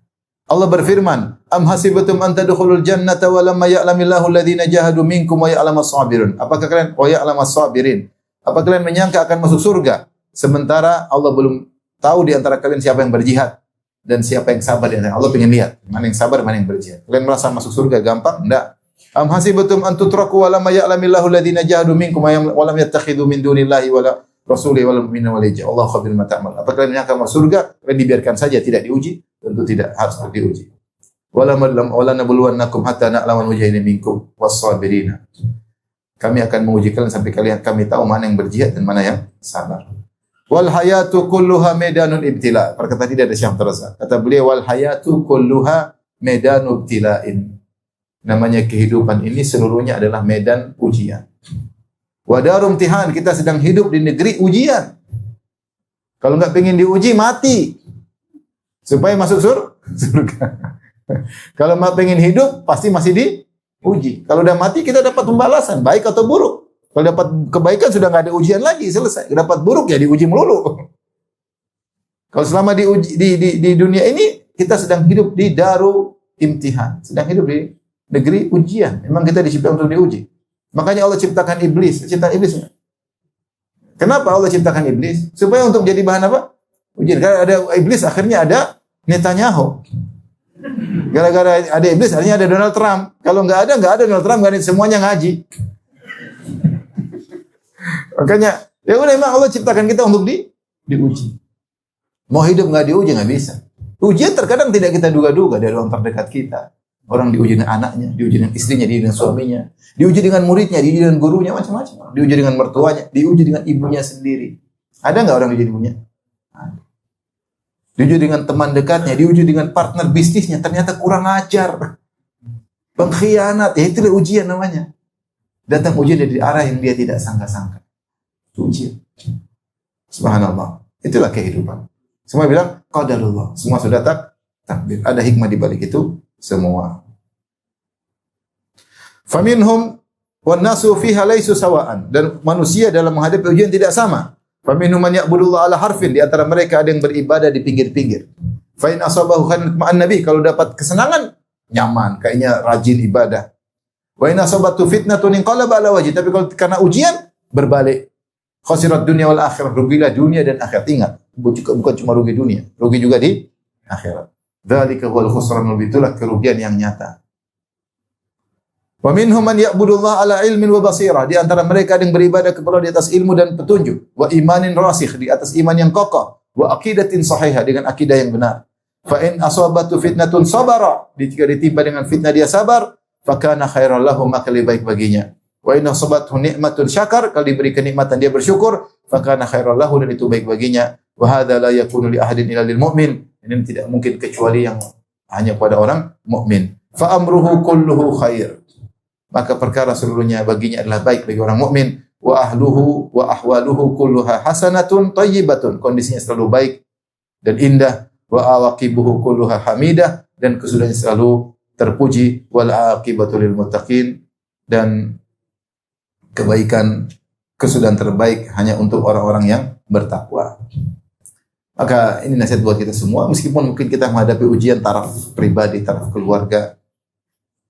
Allah berfirman, "Am hasibatum an tadkhulul jannata wa lamma ya'lamillahu alladhina jahadu minkum wa ya'lamas sabirun." Apakah kalian menyangka akan masuk surga sementara Allah belum tahu di antara kalian siapa yang berjihad dan siapa yang sabar di antara. Allah ingin lihat mana yang sabar, mana yang berjihad. Kalian merasa masuk surga gampang? Enggak. Am hasibatum an tutraku wa lamma ya'lamillahu alladhina jahadu minkum wa lam yattakhidhu min dunillahi wala rasuli wal mu'minina walija. Allah khabir ma ta'mal. Apakah kalian menyangka masuk surga kalian dibiarkan saja tidak diuji? Tentu tidak, harus diuji. Wala nabluwannakum hatta na'lamal mujahidin minkum was-sabirin. Kami akan menguji kalian sampai kami tahu mana yang berjihad dan mana yang sabar. Wal hayatu kulluha medanun ibtila. Perkataan tidak ada Syekh Abdul. Kata beliau, wal hayatu kulluha medanun ibtila'in. Namanya kehidupan ini seluruhnya adalah medan ujian. Wa darum imtihan, kita sedang hidup di negeri ujian. Kalau enggak pengen diuji, mati. Supaya masuk surga. Kalau pengen hidup, pasti masih diuji. Kalau udah mati, kita dapat pembalasan, baik atau buruk. Kalau dapat kebaikan, sudah nggak ada ujian lagi, selesai. Dapat buruk, ya diuji melulu. Kalau selama di dunia ini, kita sedang hidup di daru imtihan. Sedang hidup di negeri ujian. Memang kita diciptakan untuk diuji. Makanya Allah ciptakan iblis. Ciptakan iblis. Kenapa Allah ciptakan iblis? Supaya untuk jadi bahan apa? Ujian. Karena ada iblis, akhirnya ada Netanyahu. Gara-gara ada iblis, akhirnya ada Donald Trump. Kalau nggak ada Donald Trump, nggak ada, semuanya ngaji. Makanya, ya udah, memang Allah ciptakan kita untuk diuji. Mau hidup nggak diuji, nggak bisa. Ujian terkadang tidak kita duga-duga dari orang terdekat kita. Orang diuji dengan anaknya, diuji dengan istrinya, diuji dengan suaminya, diuji dengan muridnya, diuji dengan gurunya, macam-macam. Diuji dengan mertuanya, diuji dengan ibunya sendiri. Ada nggak orang diuji ibunya? Ada. Diuji dengan teman dekatnya, diuji dengan partner bisnisnya, ternyata kurang ajar, pengkhianat, ya itulah ujian namanya. Datang ujian dari arah yang dia tidak sangka-sangka. Ujian. Subhanallah. Itulah kehidupan. Semua bilang qadarullah. Semua sudah takdir. Ada hikmah di balik itu semua. Faminhum wan nasu fiha laisu sawaan, dan manusia dalam menghadapi ujian tidak sama. Faminhum man ya'budullah ala harfin, di antara mereka ada yang beribadah di pinggir-pinggir. Fa in asabahu khairun ma'an nabi, kalau dapat kesenangan nyaman, kayaknya rajin ibadah. Wa in asabatu fitnatun inqalaba ala wajhi, tapi kalau karena ujian berbalik. Khasirat dunia wal akhirah, rugilah dunia dan akhirat. Ingat, bukan cuma rugi dunia, rugi juga di akhirat. Dzalika huwal khusranul mubin, itulah kerugian yang nyata. Wa minhum man ya'budullah ala ilmin wa basirah, di antara mereka ada yang beribadah kepada Allah di atas ilmu dan petunjuk, wa imanin rasikh, di atas iman yang kokoh, wa aqidatin sahihah, dengan akidah yang benar. Fa in asabatu fitnatun sabara, jika ditimpa dengan fitnah dia sabar, fa kana khairan lahu, maka lebih baik baginya. Wa in asabathu ni'matun syakar, kalau diberi kenikmatan dia bersyukur, fa kana khairan lahu, dan itu baik baginya. Wa hadza la yakunu li ahadin illa lil mu'min, ini tidak mungkin kecuali yang hanya pada orang mukmin. Fa amruhu kulluhu khair, maka perkara seluruhnya baginya adalah baik bagi orang mukmin. Wa ahluhu wa ahwaluhu kulluha hasanatun thayyibatun, kondisinya selalu baik dan indah. Wa awaqibuhu kulluha hamidah, dan kesudahannya selalu terpuji. Wal aqibatu lil muttaqin, dan kebaikan kesudahan terbaik hanya untuk orang-orang yang bertakwa. Maka ini nasihat buat kita semua, meskipun mungkin kita menghadapi ujian taraf pribadi, taraf keluarga,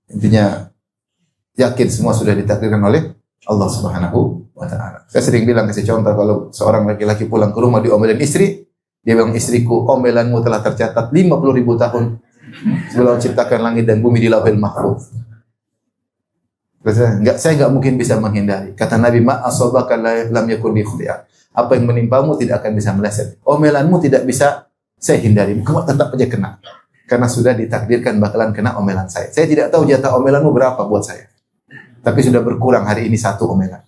intinya yakin semua sudah ditakdirkan oleh Allah Subhanahu wa taala. Saya sering bilang, kasih contoh, kalau seorang laki-laki pulang ke rumah diomelin istri, dia bilang, istriku, omelanmu telah tercatat 50.000 tahun sebelum menciptakan langit dan bumi di Lauhil Mahfuz. Saya enggak mungkin bisa menghindari. Kata Nabi, ma asabaka lam yakun likhti'a. Apa yang menimpamu tidak akan bisa meleset. Omelanmu tidak bisa saya hindari. Kamu tetap aja kena. Karena sudah ditakdirkan bakalan kena omelan saya. Saya tidak tahu jatah omelanmu berapa buat saya. Tapi sudah berkurang hari ini 1 omelan.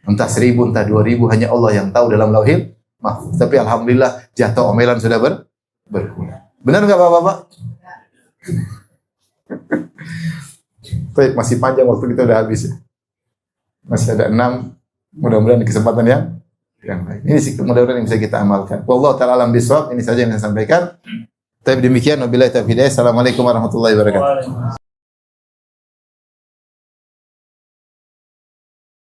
Entah 1.000, entah 2.000, hanya Allah yang tahu dalam Lauhil Mahfuz. Tapi alhamdulillah jatah omelan sudah berkurang. Benar enggak Bapak-bapak? Baik, masih panjang waktu kita udah habis ya. Masih ada 6. Mudah-mudahan di kesempatan yang lain. Ini sih mudah-mudahan yang bisa kita amalkan. Wallahu ta'ala alam bisawab. Ini saja yang saya sampaikan. Tapi demikian, wabillahi taufiq hidayah. Assalamualaikum warahmatullahi wabarakatuh.